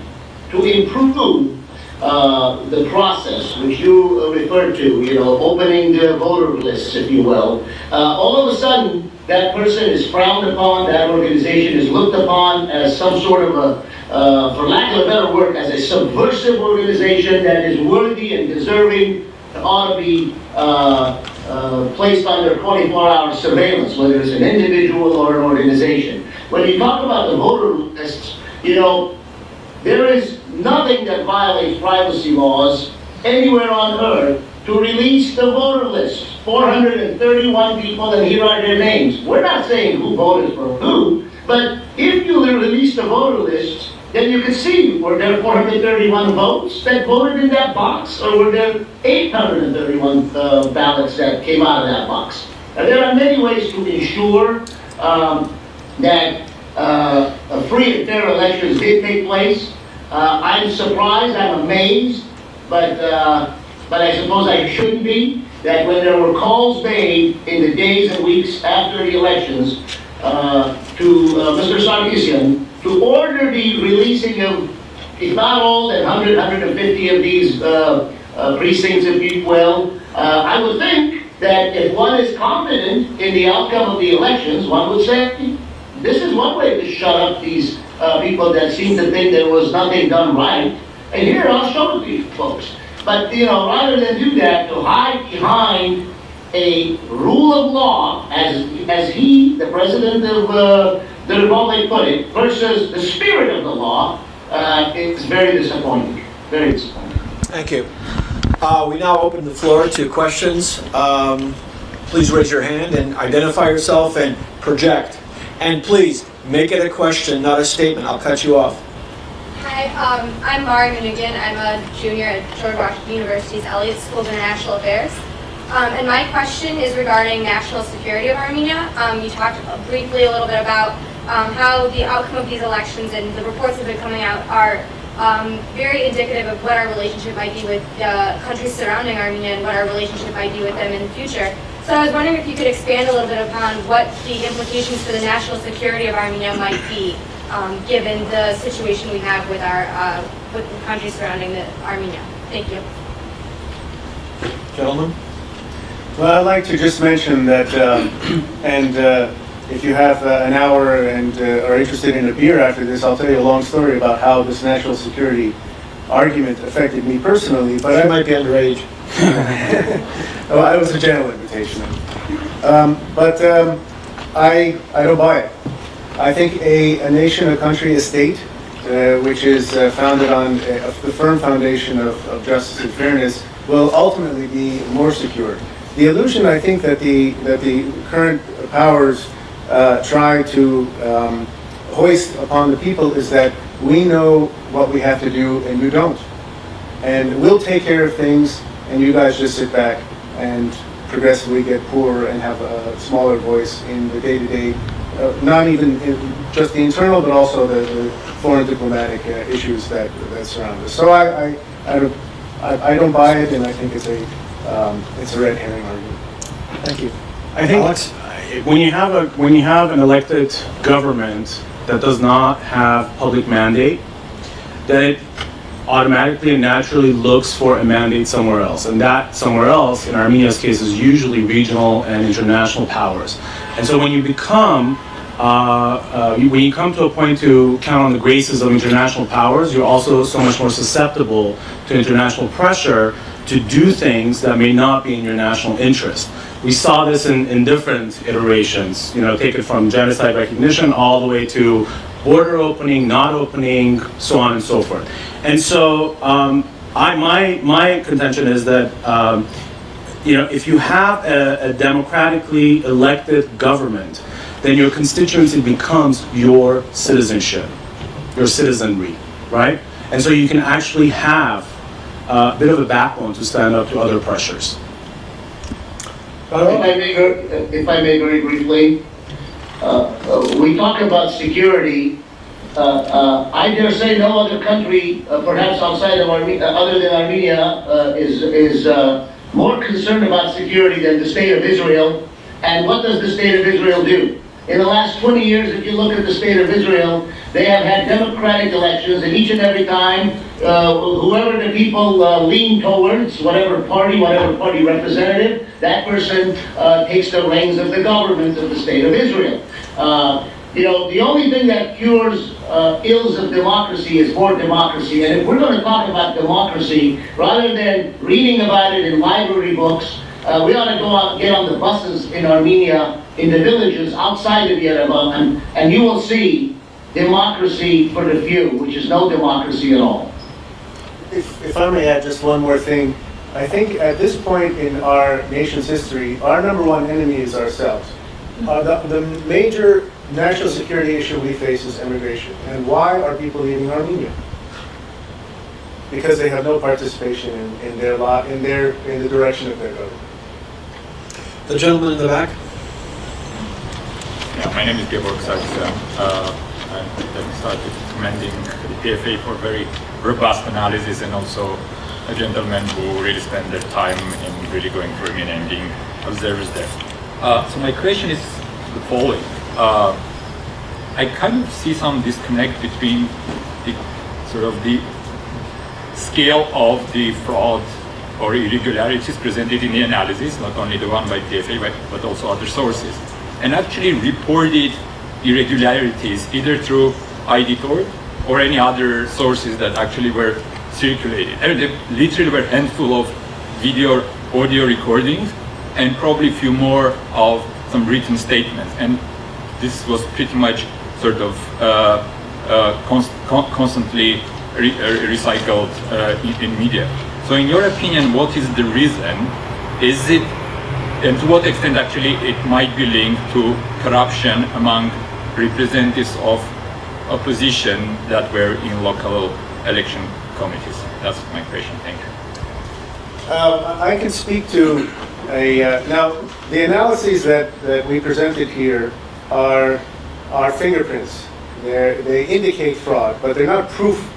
S5: to improve the process, which you referred to, opening the voter lists, if you will, all of a sudden, that person is frowned upon, that organization is looked upon as some sort of a, for lack of a better word, as a subversive organization that is worthy and deserving, ought to be placed under 24-hour surveillance, whether it's an individual or an organization. When you talk about the voter lists, there is nothing that violates privacy laws anywhere on earth to release the voter list. 431 people, and here are their names. We're not saying who voted for who, but if you release the voter list, then you can see, were there 431 votes that voted in that box, or were there 831 ballots that came out of that box? Now, there are many ways to ensure that free and fair elections did take place. I'm surprised, I'm amazed, but I suppose I shouldn't be, that when there were calls made in the days and weeks after the elections to Mr. Sarkisian to order the releasing of, if not all, then 100, 150 of these precincts, if you will, I would think that if one is confident in the outcome of the elections, one would say, this is one way to shut up these people that seem to think there was nothing done right. And here, I'll show it to you folks. But, you know, rather than do that, to hide behind a rule of law, as he, the President of the Republic, put it, versus the spirit of the law, it's very disappointing. Very disappointing.
S2: Thank you. We now open the floor to questions. Please raise your hand and identify yourself and project. And please, make it a question, not a statement. I'll cut you off.
S7: Hi, I'm Mari Minigan. I'm a junior at George Washington University's Elliott School of International Affairs. And my question is regarding national security of Armenia. You talked briefly a little bit about how the outcome of these elections and the reports that have been coming out are very indicative of what our relationship might be with countries surrounding Armenia and what our relationship might be with them in the future. So I was wondering if you could expand a little bit upon what the implications for the national security of Armenia might be, given the situation we have with our with the countries surrounding Armenia. Thank you.
S2: Gentlemen?
S3: Well, I'd like to just mention that, if you have an hour and are interested in a beer after this, I'll tell you a long story about how this national security argument affected me personally. But
S2: I might be underage.
S3: Well, it was a general invitation. I don't buy it. I think a nation, a country, a state, which is founded on the firm foundation of justice and fairness, will ultimately be more secure. The illusion, I think, that the current powers try to hoist upon the people is that we know what we have to do and you don't. And we'll take care of things and you guys just sit back and progressively get poorer and have a smaller voice in the day-to-day, not even just the internal, but also the foreign diplomatic issues that surround us. So I don't buy it, and I think it's a red herring argument.
S2: Thank you.
S6: I think
S2: Alex?
S6: when you have an elected government that does not have public mandate, then it automatically and naturally looks for a mandate somewhere else, and that somewhere else, in Armenia's case, is usually regional and international powers. And so when you become when you come to a point to count on the graces of international powers, you're also so much more susceptible to international pressure to do things that may not be in your national interest. We saw this in different iterations, take it from genocide recognition all the way to border opening, not opening, so on and so forth. And so my contention is that if you have a democratically elected government, then your constituency becomes your citizenship, your citizenry, right? And so you can actually have a bit of a backbone to stand up to other pressures.
S5: If I may very briefly, we talk about security. I dare say no other country, perhaps outside of Armenia, other than Armenia, is more concerned about security than the state of Israel. And what does the state of Israel do? In the last 20 years, if you look at the state of Israel, they have had democratic elections, and each and every time, whoever the people lean towards, whatever party representative, that person takes the reins of the government of the state of Israel. The only thing that cures ills of democracy is more democracy. And if we're going to talk about democracy, rather than reading about it in library books, we ought to go out and get on the buses in Armenia, in the villages outside of Yerevan, and you will see democracy for the few, which is no democracy at all.
S3: If I may add just one more thing, I think at this point in our nation's history, our number one enemy is ourselves. The major national security issue we face is immigration. And why are people leaving Armenia? Because they have no participation in the direction of their government.
S2: The gentleman in the back.
S8: My name is Georg Sargsyan. I started commending the PFA for very robust analysis and also a gentleman who really spent their time in really going through Armenia and being observers there. So my question is the following. I kind of see some disconnect between the sort of the scale of the fraud or irregularities presented in the analysis, not only the one by PFA, but also other sources, and actually reported irregularities either through IDTOR or any other sources that actually were circulated. I mean, there literally were a handful of video, audio recordings, and probably a few more of some written statements. And this was pretty much sort of constantly recycled in media. So in your opinion, what is the reason? Is it, and to what extent actually it might be linked to corruption among representatives of opposition that were in local election committees? That's my question. Thank you.
S3: I can speak to now the analyses that we presented here are fingerprints. They indicate fraud, but they're not proof.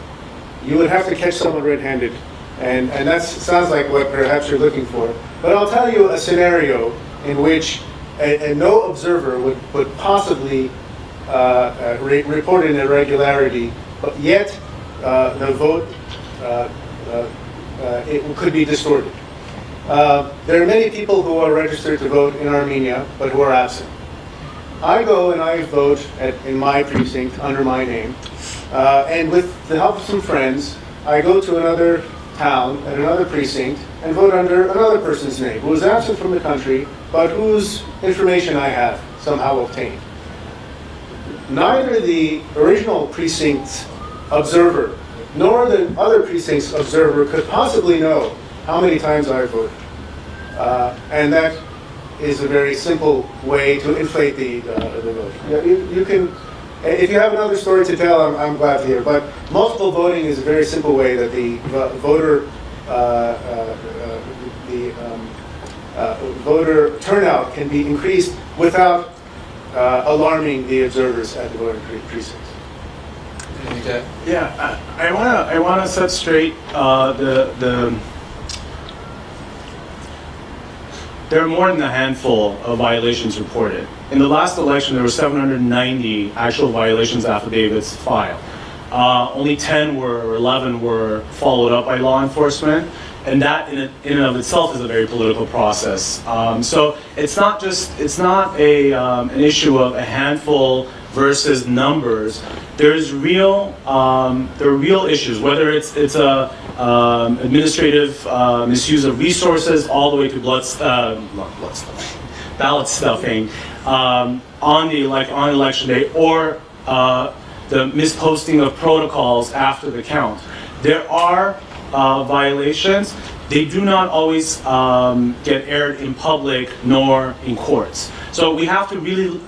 S3: You would have to catch someone red-handed, and that sounds like what perhaps you're looking for. But I'll tell you a scenario in which no observer would possibly report an irregularity, but yet the vote it could be distorted. There are many people who are registered to vote in Armenia, but who are absent. I go and I vote in my precinct under my name, and with the help of some friends, I go to another town at another precinct and vote under another person's name who is absent from the country, but whose information I have somehow obtained. Neither the original precinct's observer nor the other precinct's observer could possibly know how many times I voted. And that is a very simple way to inflate the vote. You can, if you have another story to tell, I'm glad to hear. But multiple voting is a very simple way that the voter turnout can be increased without alarming the observers at the voting precincts.
S6: Yeah, I wanna set straight there are more than a handful of violations reported. In the last election, there were 790 actual violations affidavits filed. Only 10 or 11 were followed up by law enforcement, and that in and of itself is a very political process. So it's not an issue of a handful versus numbers. There are real issues, whether it's a administrative misuse of resources all the way to ballot stuffing on election day, or the misposting of protocols after the count. There are violations. They do not always get aired in public nor in courts. So we have to really,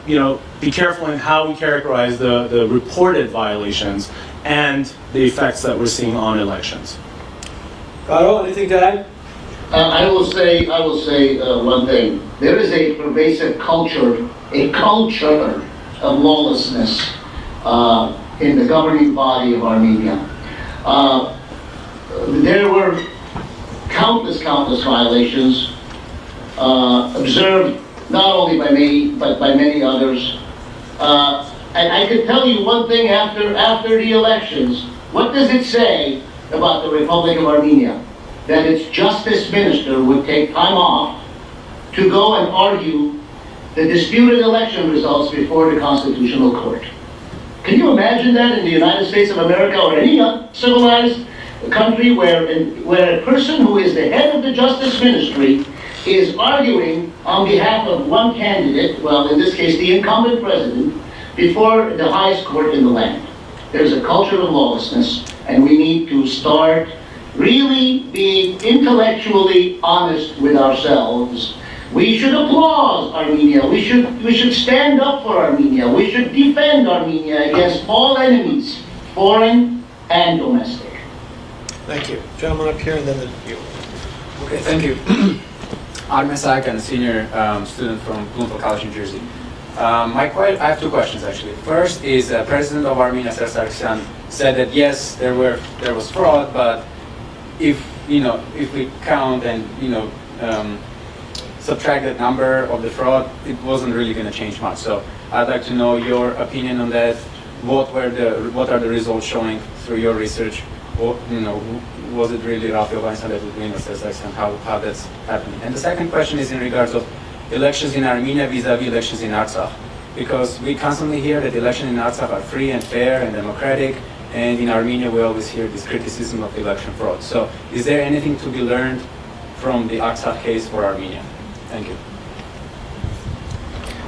S6: be careful in how we characterize the reported violations and the effects that we're seeing on elections.
S2: Garo, anything to add?
S5: I will say one thing. There is a pervasive culture of lawlessness in the governing body of Armenia. There were countless violations observed not only by me but by many others. And I can tell you one thing after the elections. What does it say about the Republic of Armenia? That its justice minister would take time off to go and argue the disputed election results before the Constitutional Court. Can you imagine that in the United States of America or any civilized country where a person who is the head of the Justice Ministry is arguing on behalf of one candidate, well, in this case, the incumbent president, before the highest court in the land? There's a culture of lawlessness, and we need to start really being intellectually honest with ourselves. We should applaud Armenia. We should stand up for Armenia. We should defend Armenia against all enemies, foreign and domestic.
S2: Thank you. Gentleman up here and then you. Okay, thank you.
S9: Armen Sagan, a senior student from Bloomfield College, New Jersey. I have two questions actually. First is President of Armenia, Sir Sargsyan, said that yes, there was fraud, but if we count and subtract that number of the fraud, it wasn't really going to change much. So I'd like to know your opinion on that. What are the results showing through your research? Was it really Rafael Weinstein that would win, or Sir Sargsyan? How that's happening? And the second question is in regards of elections in Armenia vis-a-vis elections in Artsakh, because we constantly hear that elections in Artsakh are free and fair and democratic, and in Armenia we always hear this criticism of election fraud. So is there anything to be learned from the Artsakh case for Armenia? Thank you.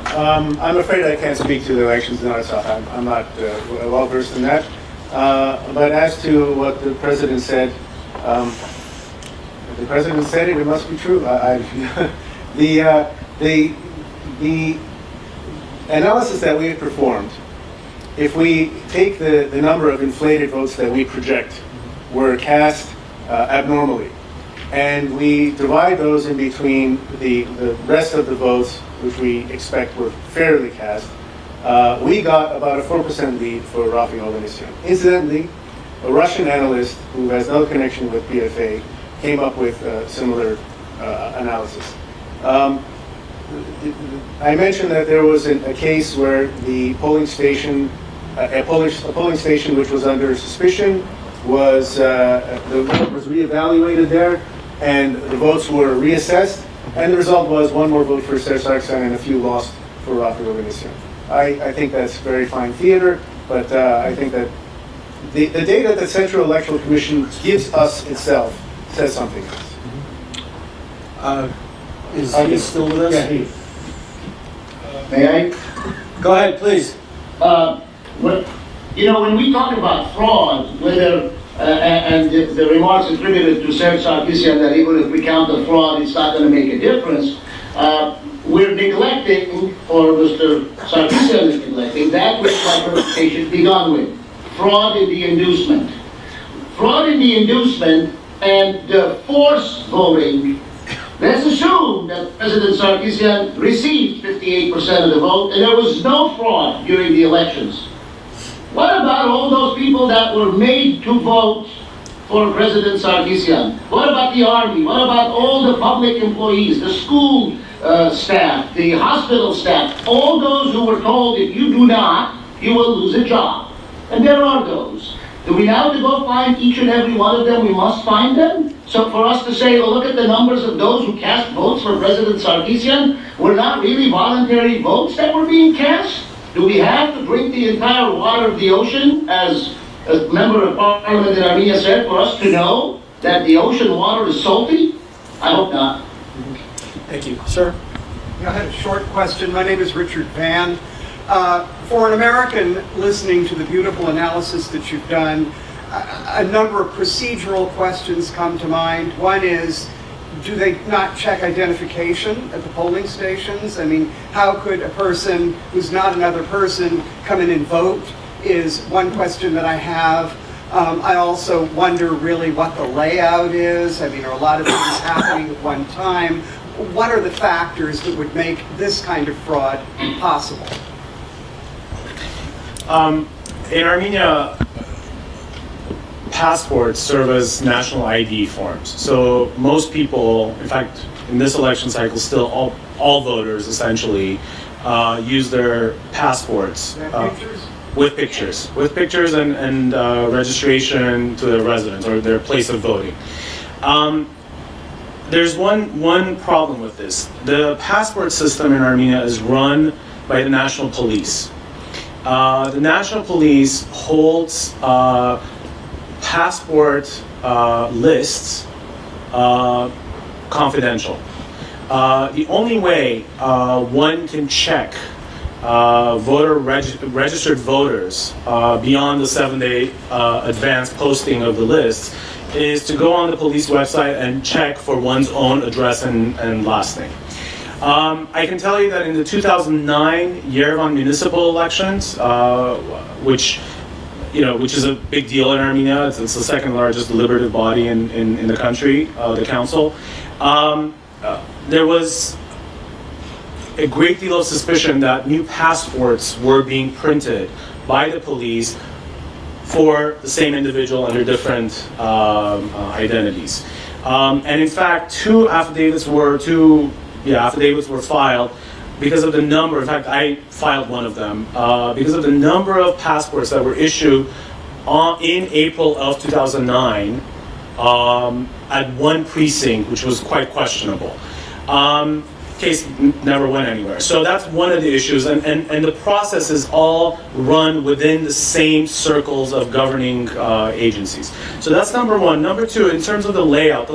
S3: I'm afraid I can't speak to the elections in Artsakh. I'm not well versed in that. But as to what the president said, if the president said it, it must be true. The analysis that we have performed, if we take the number of inflated votes that we project were cast abnormally, and we divide those in between the rest of the votes, which we expect were fairly cast, we got about a 4% lead for Rafael Ovanesyan. Incidentally, a Russian analyst who has no connection with PFA came up with similar analysis. I mentioned that there was a case where the polling station, a polling station which was under suspicion, was the vote was reevaluated there, and the votes were reassessed, and the result was one more vote for Sir Sargsyan and a few lost for Rafael Ovanesyan. I think that's very fine theater, but I think that the data that Central Electoral Commission gives us itself says something else.
S2: Is he still with us?
S3: Yeah,
S5: May I?
S2: Go ahead, please.
S5: When we talk about fraud, whether and the remarks attributed to Sir Sargsyan that even if we count the fraud, it's not going to make a difference. We're neglecting, or Mr. Sargsyan is neglecting, that which my presentation began with: fraud in the inducement. Fraud in the inducement and the forced voting. Let's assume that President Sargsyan received 58% of the vote and there was no fraud during the elections. What about all those people that were made to vote for President Sargsyan? What about the army? What about all the public employees, the school staff, the hospital staff, all those who were told if you do not, you will lose a job? And there are those. Do we now have to go find each and every one of them? We must find them? So for us to say, well, look at the numbers of those who cast votes for President Sargsyan, were not really voluntary votes that were being cast? Do we have to drink the entire water of the ocean, as a member of Parliament in Armenia said, for us to know that the ocean water is salty? I hope not.
S2: Thank you. Sir?
S10: I had a short question. My name is Richard Van. For an American listening to the beautiful analysis that you've done, a number of procedural questions come to mind. One is, do they not check identification at the polling stations? I mean, how could a person who's not another person come in and vote is one question that I have. I also wonder really what the layout is. I mean, are a lot of things happening at one time? What are the factors that would make this kind of fraud possible?
S6: In Armenia, passports serve as national ID forms. So most people, in fact, in this election cycle, still all voters essentially use their passports with pictures and registration to their residence or their place of voting. There's one problem with this. The passport system in Armenia is run by the National Police. The National Police holds passport lists confidential. The only way one can check registered voters beyond the 7-day advance posting of the list is to go on the police website and check for one's own address and last name. I can tell you that in the 2009 Yerevan municipal elections, which is a big deal in Armenia, it's the second largest deliberative body in the country, the council. There was a great deal of suspicion that new passports were being printed by the police for the same individual under different identities. And in fact, two affidavits were filed because of the number. In fact, I filed one of them because of the number of passports that were issued in April of 2009 at one precinct, which was quite questionable. Case never went anywhere. So that's one of the issues, and the process is all run within the same circles of governing agencies. So that's number one. Number two, in terms of the layout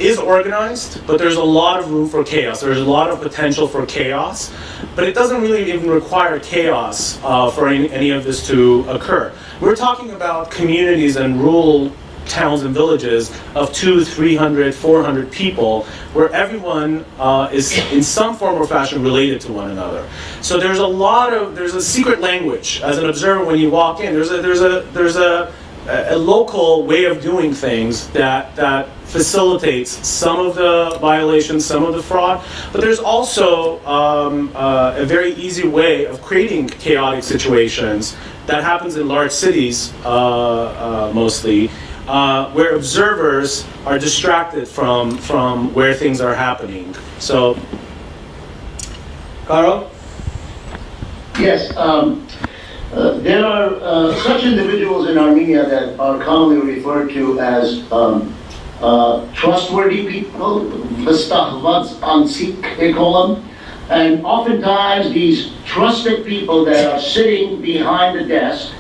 S6: is organized, but there's a lot of room for chaos. There's a lot of potential for chaos, but it doesn't really even require chaos for any of this to occur. We're talking about communities and rural towns and villages of 200, 300, 400 people, where everyone is in some form or fashion related to one another. So there's a secret language as an observer when you walk in. There's a local way of doing things that facilitates some of the violations, some of the fraud, but there's also a very easy way of creating chaotic situations that happens in large cities mostly, where observers are distracted from where things are happening. So, Carl?
S5: Yes, there are such individuals in Armenia that are commonly referred to as trustworthy people, v'stahvats ansik, they call them. And oftentimes these trusted people that are sitting behind the desk,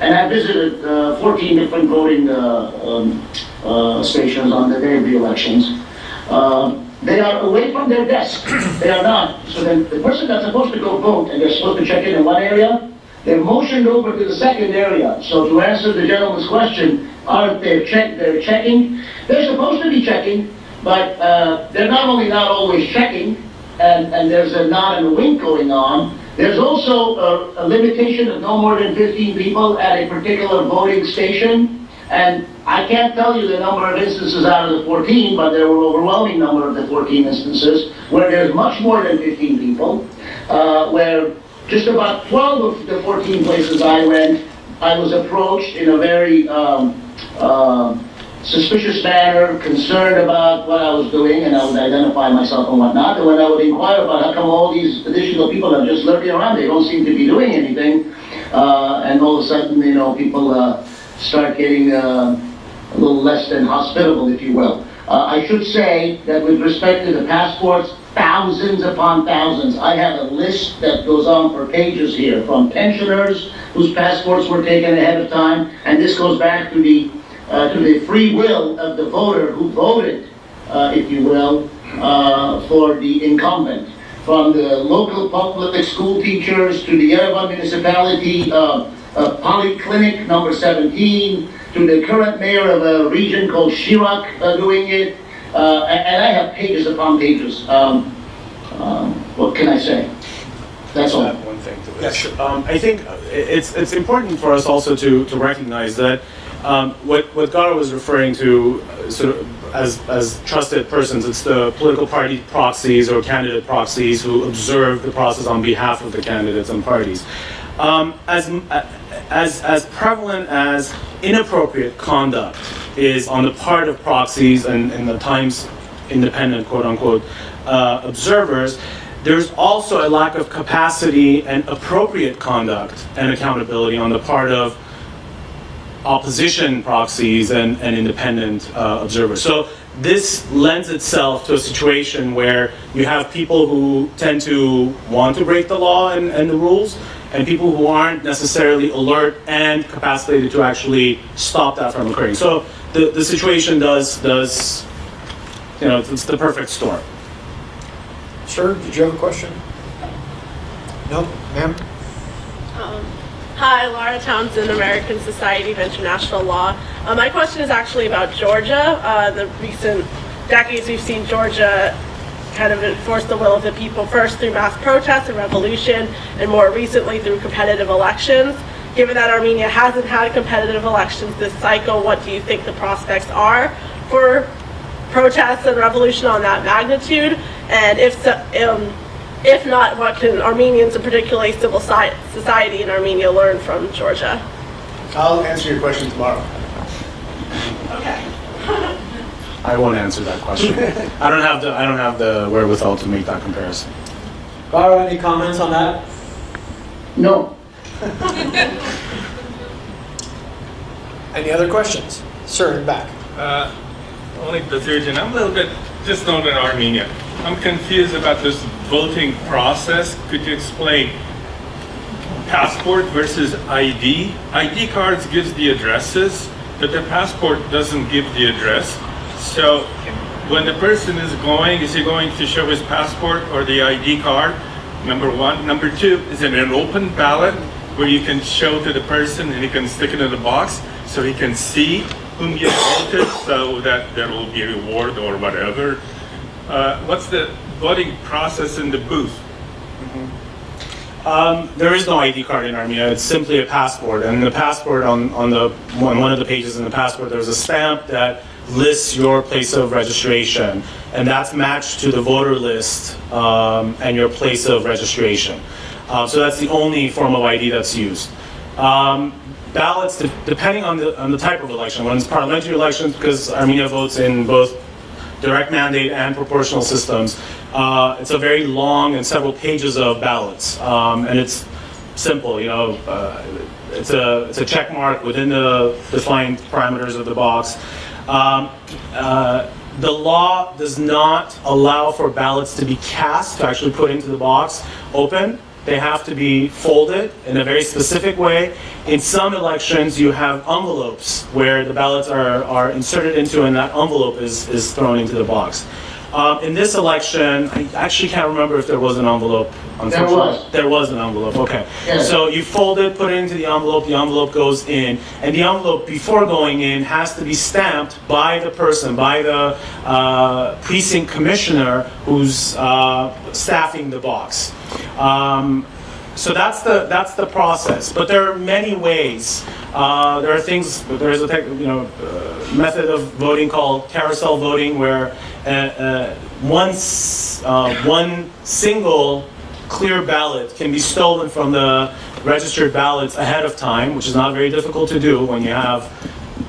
S5: and I visited 14 different voting stations on the day of the elections, they are away from their desk. They are not. So then the person that's supposed to go vote and they're supposed to check in one area, they're motioned over to the second area. So to answer the gentleman's question, they're checking. They're supposed to be checking, but they're not only not always checking, and there's a nod and a wink going on, there's also a limitation of no more than 15 people at a particular voting station. And I can't tell you the number of instances out of the 14, but there were overwhelming number of the 14 instances where there's much more than 15 people, where just about 12 of the 14 places I went, I was approached in a very suspicious manner, concerned about what I was doing, and I would identify myself and whatnot. And when I would inquire about how come all these additional people are just lurking around, they don't seem to be doing anything, and all of a sudden, people start getting a little less than hospitable, if you will. I should say that with respect to the passports, thousands upon thousands. I have a list that goes on for pages here, from pensioners whose passports were taken ahead of time, and this goes back to the free will of the voter who voted, if you will, for the incumbent. From the local public school teachers to the Yerevan municipality polyclinic number 17, to the current mayor of a region called Shirak doing it, and I have pages upon pages. What can I say? That's all.
S6: One thing to this. Yes. I think it's important for us also to recognize that what Gara was referring to, sort of as trusted persons, it's the political party proxies or candidate proxies who observe the process on behalf of the candidates and parties. As prevalent as inappropriate conduct is on the part of proxies and the Times independent, quote unquote, observers, there's also a lack of capacity and appropriate conduct and accountability on the part of opposition proxies and independent observers. So this lends itself to a situation where you have people who tend to want to break the law and the rules, and people who aren't necessarily alert and capacitated to actually stop that from occurring. So the situation does, it's the perfect storm.
S2: Sir, did you have a question? No, ma'am?
S11: Hi, Laura Townsend, American Society of International Law. My question is actually about Georgia. The recent decades we've seen Georgia kind of enforce the will of the people, first through mass protests and revolution, and more recently through competitive elections. Given that Armenia hasn't had competitive elections this cycle, what do you think the prospects are for protests and revolution on that magnitude? And if not, what can Armenians and particularly civil society in Armenia learn from Georgia?
S3: I'll answer your question tomorrow.
S11: Okay.
S6: I won't answer that question. I don't have the wherewithal to make that comparison.
S2: Garo, any comments on that?
S5: No.
S2: Any other questions? Sir, in the back.
S4: Only the surgeon. I'm a little bit just not in Armenia. I'm confused about this voting process. Could you explain passport versus ID? ID cards gives the addresses, but the passport doesn't give the address. So when the person is he going to show his passport or the ID card? Number one. Number two, is it an open ballot where you can show to the person and he can stick it in the box so he can see whom you voted, so that there will be a reward or whatever? What's the voting process in the booth?
S6: There is no ID card in Armenia. It's simply a passport, and the passport on one of the pages in the passport, there's a stamp that lists your place of registration, and that's matched to the voter list and your place of registration. So that's the only form of ID that's used. Ballots, depending on the type of election, when it's parliamentary elections, because Armenia votes in both direct mandate and proportional systems, it's a very long and several pages of ballots, and it's simple. It's a check mark within the defined parameters of the box. The law does not allow for ballots to be cast, to actually put into the box open. They have to be folded in a very specific way. In some elections, you have envelopes where the ballots are inserted into, and that envelope is thrown into the box. In this election, I actually can't remember if there was an envelope. There was an envelope, okay.
S5: Yes.
S6: So you fold it, put it into the envelope goes in, and the envelope before going in has to be stamped by the person, by the precinct commissioner who's staffing the box. So that's the process, but there are many ways. There are things. There is a method of voting called carousel voting, where one single clear ballot can be stolen from the registered ballots ahead of time, which is not very difficult to do when you have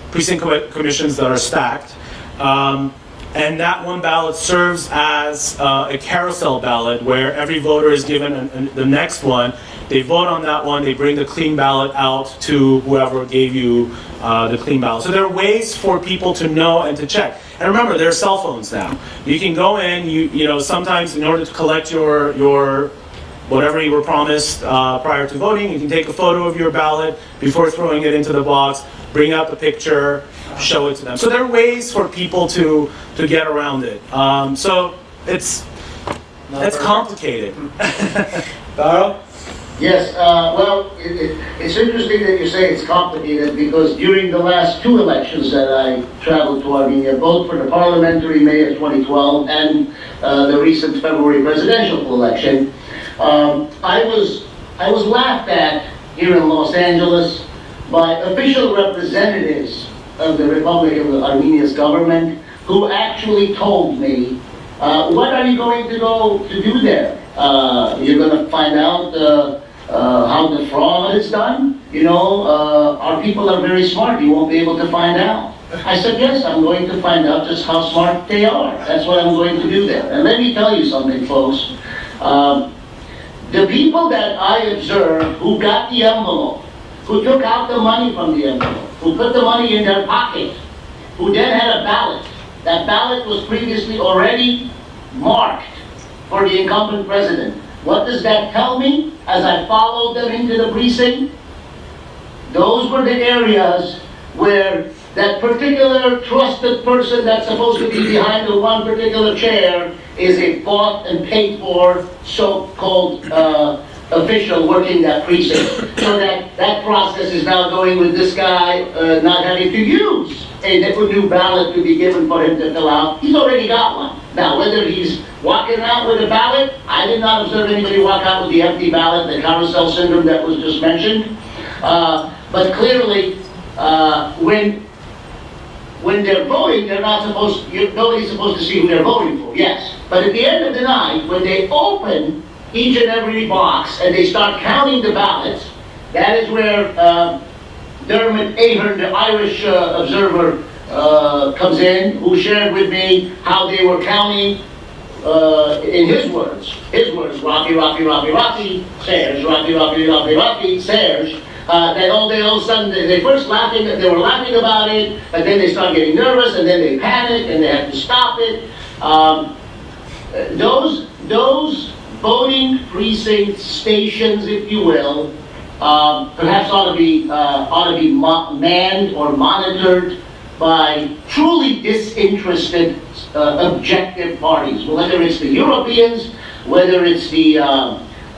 S6: precinct commissions that are stacked. And that one ballot serves as a carousel ballot, where every voter is given the next one. They vote on that one, they bring the clean ballot out to whoever gave you the clean ballot. So there are ways for people to know and to check. And remember, there are cell phones now. You can go in, sometimes in order to collect your whatever you were promised prior to voting, you can take a photo of your ballot before throwing it into the box, bring out the picture, show it to them. So there are ways for people to get around it. So it's complicated.
S2: Garo?
S5: Yes, well, it's interesting that you say it's complicated, because during the last two elections that I traveled to Armenia, both for the parliamentary May of 2012 and the recent February presidential election, I was laughed at here in Los Angeles by official representatives of the Republic of Armenia's government, who actually told me, what are you going to go to do there? You're going to find out how the fraud is done? Our people are very smart. You won't be able to find out. I said, yes, I'm going to find out just how smart they are. That's what I'm going to do there. And let me tell you something, folks. The people that I observed who got the envelope, who took out the money from the envelope, who put the money in their pocket, who then had a ballot. That ballot was previously already marked for the incumbent president. What does that tell me as I followed them into the precinct? Those were the areas where that particular trusted person that's supposed to be behind the one particular chair is a bought and paid for so-called official working that precinct. So that process is now going with this guy not having to use a new ballot to be given for him to fill out. He's already got one. Now, whether he's walking out with a ballot, I did not observe anybody walk out with the empty ballot, the carousel syndrome that was just mentioned. But clearly, when when they're voting, nobody's supposed to see who they're voting for, yes. But at the end of the night, when they open each and every box and they start counting the ballots, that is where Dermot Ahern, the Irish observer, comes in, who shared with me how they were counting, in his words, Rocky, Rocky, Rocky, Rocky, Serge, Rocky, Rocky, Rocky, Rocky, Serge. That all of a sudden, they were laughing about it, but then they start getting nervous, and then they panic, and they have to stop it. Those voting precinct stations, if you will, perhaps ought to be manned or monitored by truly disinterested, objective parties, whether it's the Europeans, whether it's the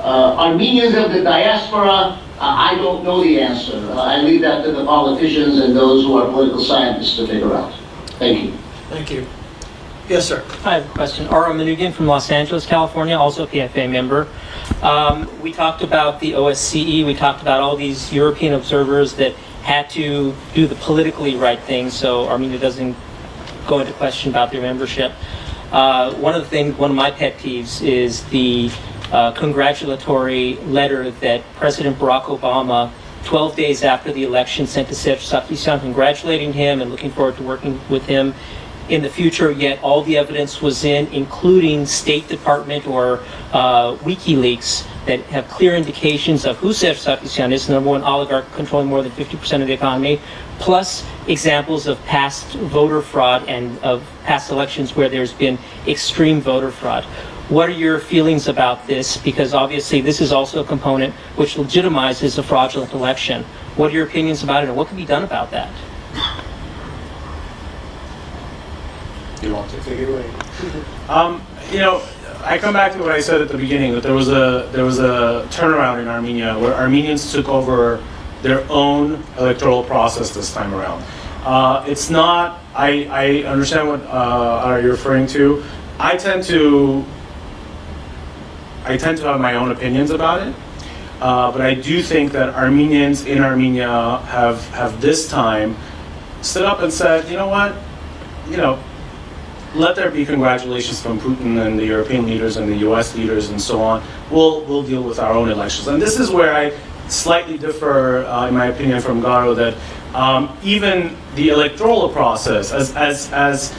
S5: Armenians of the diaspora. I don't know the answer. I leave that to the politicians and those who are political scientists to figure out. Thank you.
S2: Thank you. Yes, sir.
S12: I have a question. Ara Manugan from Los Angeles, California, also a PFA member. We talked about the OSCE. We talked about all these European observers that had to do the politically right thing, so Armenia doesn't go into question about their membership. One of my pet peeves is the congratulatory letter that President Barack Obama, 12 days after the election, sent to Serge Sarkisyan, congratulating him and looking forward to working with him in the future, yet all the evidence was including State Department or WikiLeaks, that have clear indications of who Serge Sarkisyan is, the number one oligarch controlling more than 50% of the economy, plus examples of past voter fraud and of past elections where there's been extreme voter fraud. What are your feelings about this? Because obviously this is also a component which legitimizes a fraudulent election. What are your opinions about it, and what can be done about that?
S6: You want to
S3: Take it away.
S6: I come back to what I said at the beginning, that there was a turnaround in Armenia where Armenians took over their own electoral process this time around. It's not. I understand what you're referring to. I tend to have my own opinions about it, but I do think that Armenians in Armenia have this time stood up and said, you know what, let there be congratulations from Putin and the European leaders and the US leaders and so on. We'll deal with our own elections. And this is where I slightly differ, in my opinion, from Garo, that even the electoral process, as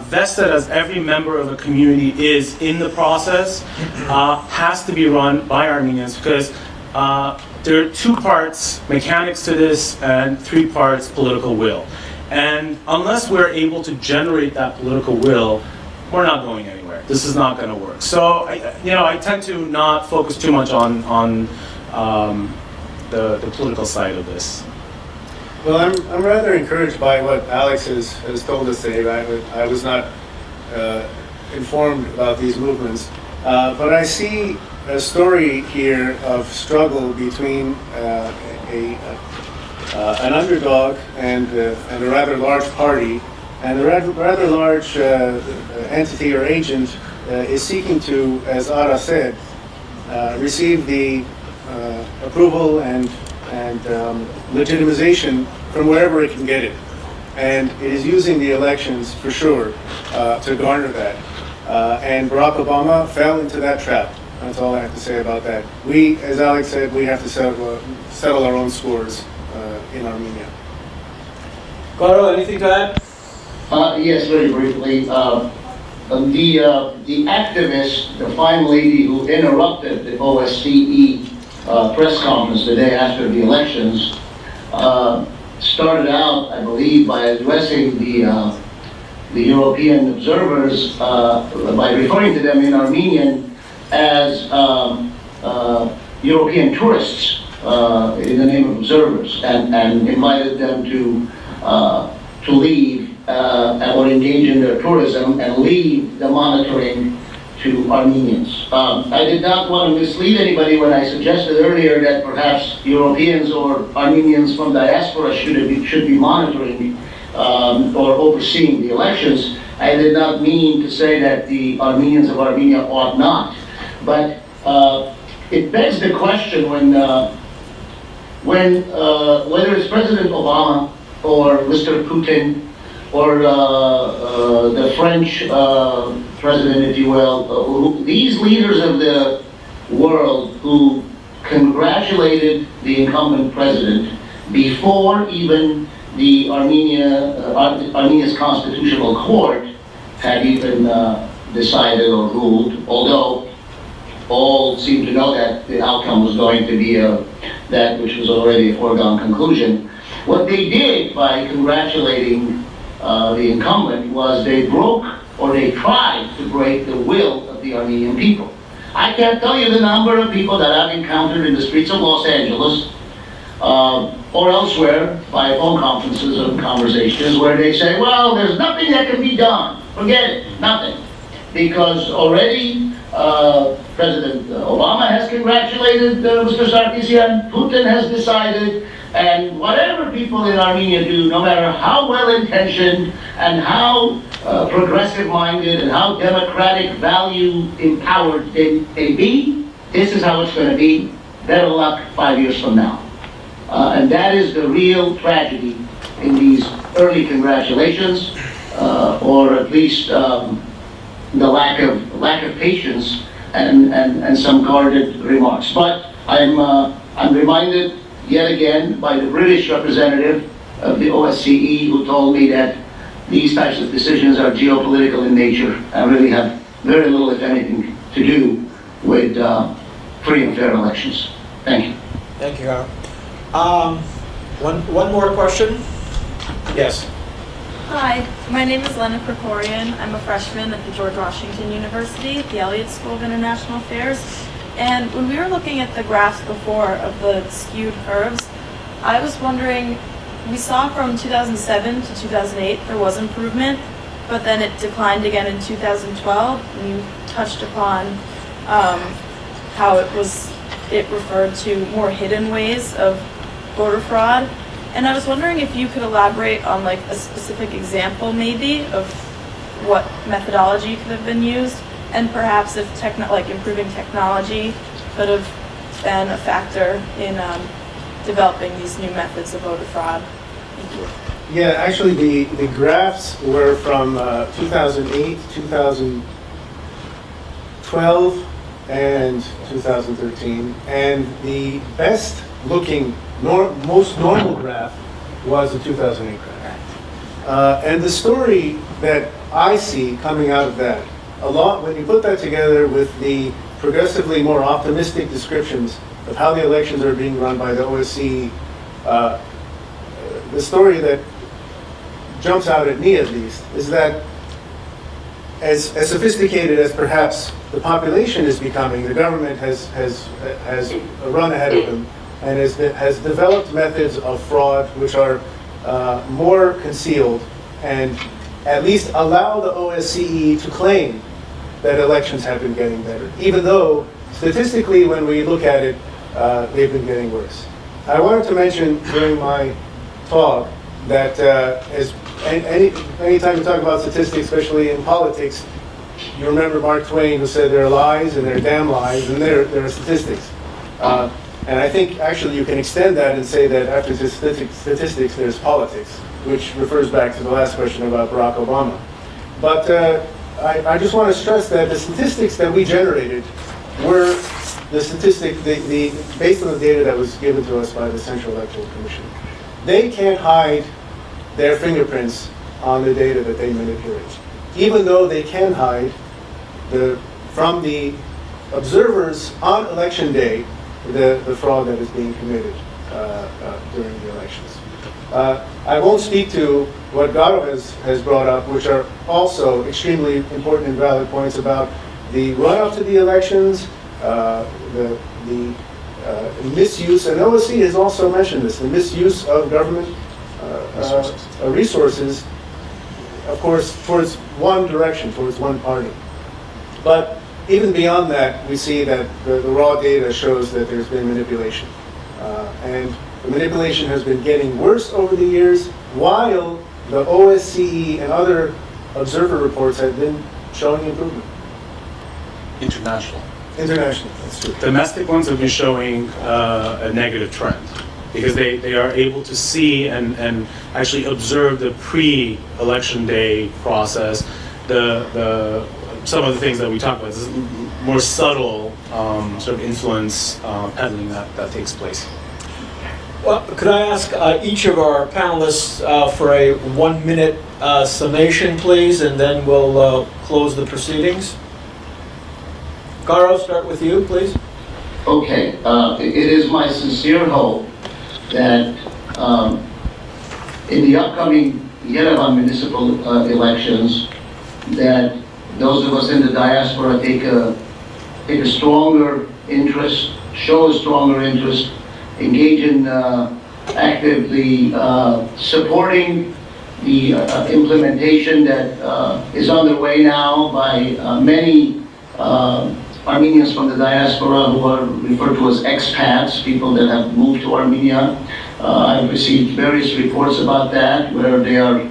S6: vested as every member of a community is in the process, has to be run by Armenians, because there are 2 parts mechanics to this and 3 parts political will. And unless we're able to generate that political will, we're not going anywhere. This is not going to work. So, I tend to not focus too much on the political side of this.
S3: Well, I'm rather encouraged by what Alex has told us today. I was not informed about these movements, but I see a story here of struggle between an underdog and a rather large party, and the rather large entity or agent is seeking to, as Ara said, receive the approval and legitimization from wherever it can get it. And it is using the elections, for sure, to garner that. And Barack Obama fell into that trap. That's all I have to say about that. We, as Alex said, we have to settle our own scores in Armenia.
S2: Garo, anything to add?
S5: Yes, very briefly. The activist, the fine lady who interrupted the OSCE press conference the day after the elections, started out, I believe, by addressing the European observers by referring to them in Armenian as European tourists in the name of observers, and invited them to leave or engage in their tourism and leave the monitoring to Armenians. I did not want to mislead anybody when I suggested earlier that perhaps Europeans or Armenians from diaspora should be monitoring or overseeing the elections. I did not mean to say that the Armenians of Armenia ought not, but it begs the question when whether it's President Obama or Mr. Putin or the French president, if you will, these leaders of the world who congratulated the incumbent president before even the Armenia's constitutional court had even decided or ruled, although all seemed to know that the outcome was going to be that which was already a foregone conclusion. What they did by congratulating the incumbent was they broke, or they tried to break, the will of the Armenian people. I can't tell you the number of people that I've encountered in the streets of Los Angeles or elsewhere by phone conferences or conversations where they say, well, there's nothing that can be done. Forget it, nothing. Because already President Obama has congratulated Mr. Sarkisian, Putin has decided, and whatever people in Armenia do, no matter how well-intentioned and how progressive-minded and how democratic value-empowered they be, this is how it's going to be. Better luck 5 years from now. And that is the real tragedy in these early congratulations, or at least the lack of patience and some guarded remarks. But I'm reminded yet again by the British representative of the OSCE who told me that these types of decisions are geopolitical in nature and really have very little, if anything, to do with free and fair elections. Thank you.
S2: Thank you, Garo. One more question. Yes.
S13: Hi, my name is Lena Krikorian. I'm a freshman at the George Washington University at the Elliott School of International Affairs. And when we were looking at the graphs before of the skewed curves, I was wondering, we saw from 2007 to 2008 there was improvement, but then it declined again in 2012. And you touched upon how it referred to more hidden ways of voter fraud. And I was wondering if you could elaborate on like a specific example maybe of what methodology could have been used, and perhaps if improving technology could have been a factor in developing these new methods of voter fraud. Thank you.
S3: Yeah, actually the graphs were from 2008, 2012, and 2013, and the best looking, most normal graph was the 2008 graph. And the story that I see coming out of that, when you put that together with the progressively more optimistic descriptions of how the elections are being run by the OSCE, the story that jumps out at me at least is that as sophisticated as perhaps the population is becoming, the government has run ahead of them and has developed methods of fraud which are more concealed and at least allow the OSCE to claim that elections have been getting better, even though statistically when we look at it, they've been getting worse. I wanted to mention during my talk that anytime you talk about statistics, especially in politics, you remember Mark Twain who said there are lies and there are damn lies and there are statistics. And I think actually you can extend that and say that after statistics there's politics, which refers back to the last question about Barack Obama. But I just want to stress that the statistics that we generated were based on the data that was given to us by the Central Electoral Commission. They can't hide their fingerprints on the data that they manipulate, even though they can hide from the observers on election day the fraud that is being committed during the elections. I won't speak to what Garo has brought up, which are also extremely important and valid points about the run-up to the elections, the misuse, and OSCE has also mentioned this, the misuse of government resources, of course, towards one direction, towards one party. But even beyond that, we see that the raw data shows that there's been manipulation. And the manipulation has been getting worse over the years, while the OSCE and other observer reports have been showing improvement.
S6: International.
S3: International, that's true.
S6: Domestic ones have been showing a negative trend. because they are able to see and actually observe the pre-election day process, some of the things that we talk about, this more subtle sort of influence peddling that takes place.
S2: Well, could I ask each of our panelists for a 1-minute summation, please, and then we'll close the proceedings. Garo, start with you, please.
S5: Okay, it is my sincere hope that in the upcoming Yerevan municipal elections, that those of us in the diaspora take a stronger interest, show a stronger interest, engage in actively supporting the implementation that is underway now by many Armenians from the diaspora who are referred to as expats, people that have moved to Armenia. I've received various reports about that, where they are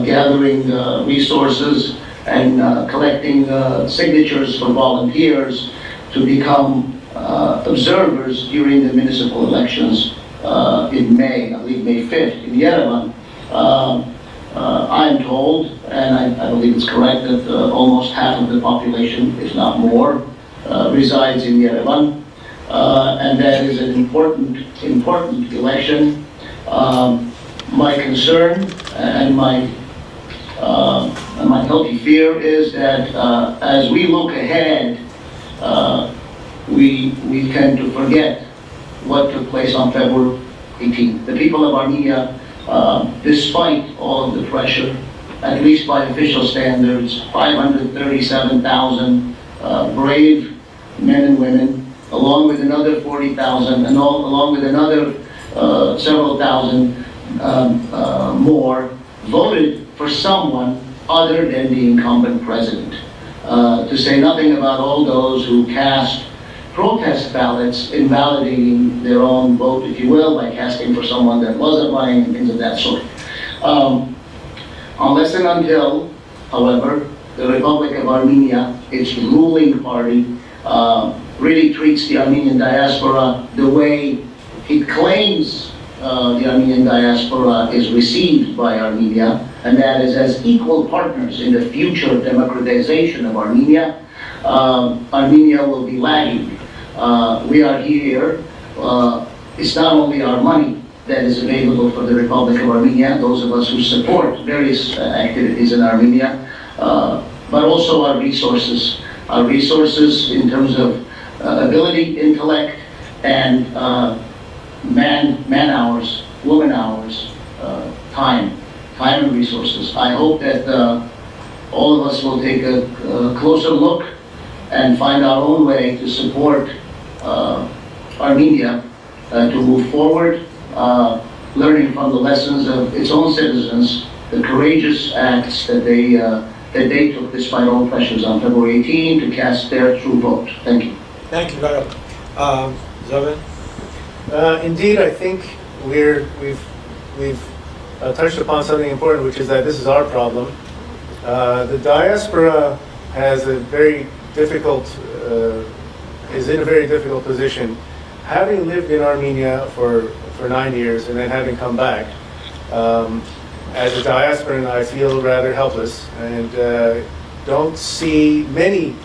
S5: gathering resources and collecting signatures for volunteers to become observers during the municipal elections in May, I believe May 5th in Yerevan. I am told, and I believe it's correct, that almost half of the population, if not more, resides in Yerevan, and that is an important election. My concern and my healthy fear is that as we look ahead, we tend to forget what took place on February 18th. The people of Armenia, despite all of the pressure, at least by official standards, 537,000 brave men and women, along with another 40,000, and along with another several thousand more, voted for someone other than the incumbent president. To say nothing about all those who cast protest ballots invalidating their own vote, if you will, by casting for someone that wasn't running and things of that sort. Unless and until, however, the Republic of Armenia, its ruling party, really treats the Armenian diaspora the way it claims the Armenian diaspora is received by Armenia, and that is as equal partners in the future democratization of Armenia, Armenia will be lagging. We are here, it's not only our money that is available for the Republic of Armenia, those of us who support various activities in Armenia, but also our resources in terms of ability, intellect, and man hours, woman hours, time and resources. I hope that all of us will take a closer look and find our own way to support Armenia to move forward, learning from the lessons of its own citizens, the courageous acts that they took despite all pressures on February 18 to cast their true vote. Thank you.
S2: Thank you, Garo. Yerevan?
S3: Indeed, I think we've touched upon something important, which is that this is our problem. The diaspora has a very difficult, is in a very difficult position. Having lived in Armenia for 9 years and then having come back, as a diasporan, I feel rather helpless and don't see many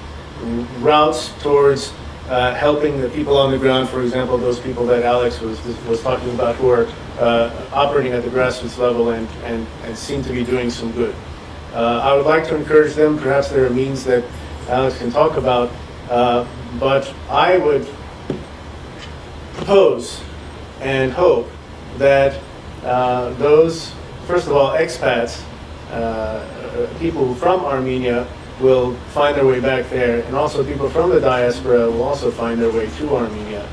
S3: routes towards helping the people on the ground, for example, those people that Alex was talking about who are operating at the grassroots level and seem to be doing some good. I would like to encourage them. Perhaps there are means that Alex can talk about, but I would propose and hope that those, first of all, expats, people from Armenia will find their way back there, and also people from the diaspora will also find their way to Armenia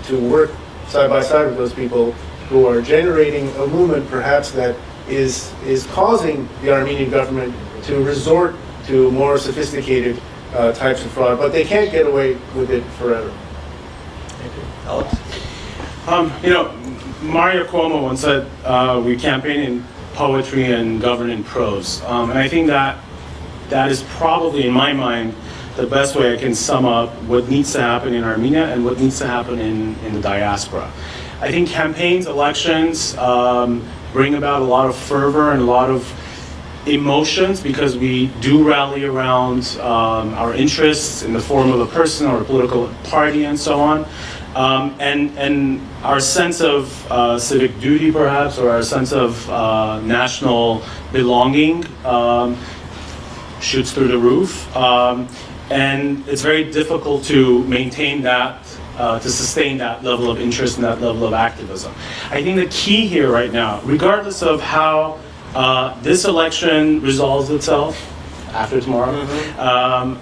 S3: to work side by side with those people who are generating a movement perhaps that is causing the Armenian government to resort to more sophisticated types of fraud, but they can't get away with it forever.
S2: Thank you. Alex?
S6: Mario Cuomo once said, we campaign in poetry and govern in prose. And I think that is probably, in my mind, the best way I can sum up what needs to happen in Armenia and what needs to happen in the diaspora. I think campaigns, elections bring about a lot of fervor and a lot of emotions because we do rally around our interests in the form of a person or a political party and so on. And our sense of civic duty, perhaps, or our sense of national belonging shoots through the roof. And it's very difficult to maintain that, to sustain that level of interest and that level of activism. I think the key here right now, regardless of how this election resolves itself after tomorrow,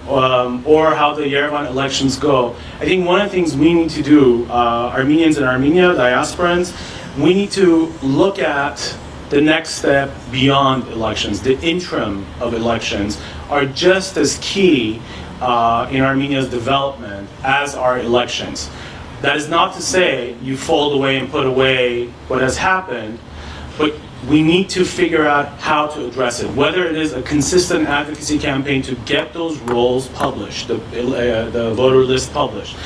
S6: or how the Yerevan elections go, I think one of the things we need to do, Armenians in Armenia, diasporans, we need to look at the next step beyond elections. The interim of elections are just as key in Armenia's development as are elections. That is not to say you fold away and put away what has happened, but we need to figure out how to address it, whether it is a consistent advocacy campaign to get those rolls published, the voter list published,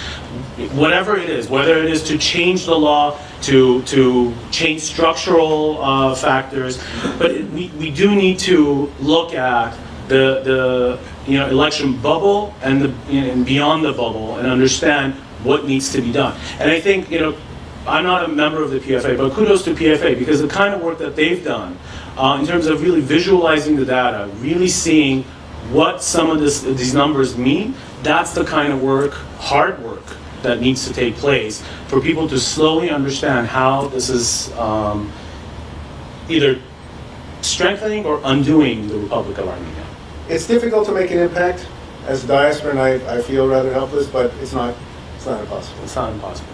S6: whatever it is, whether it is to change the law, to change structural factors, but we do need to look at the election bubble and beyond the bubble and understand what needs to be done. And I think, I'm not a member of the PFA, but kudos to PFA because the kind of work that they've done in terms of really visualizing the data, really seeing what some of these numbers mean, that's the kind of work, hard work, that needs to take place for people to slowly understand how this is either strengthening or undoing the Republic of Armenia.
S3: It's difficult to make an impact. As a diaspora, and I feel rather helpless, but it's not impossible.
S6: It's not impossible.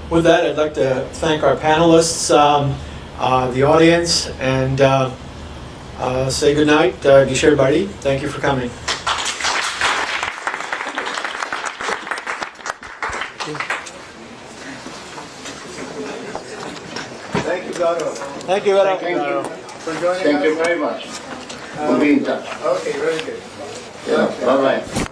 S2: With that, I'd like to thank our panelists, the audience, and say good night. Gishir Bari, thank you for coming.
S3: Thank you, Garo.
S2: Thank you, Yerevan.
S5: Thank you.
S3: For joining us.
S5: Thank you very much. We'll be in touch.
S3: Okay, very good.
S5: Yeah, bye-bye.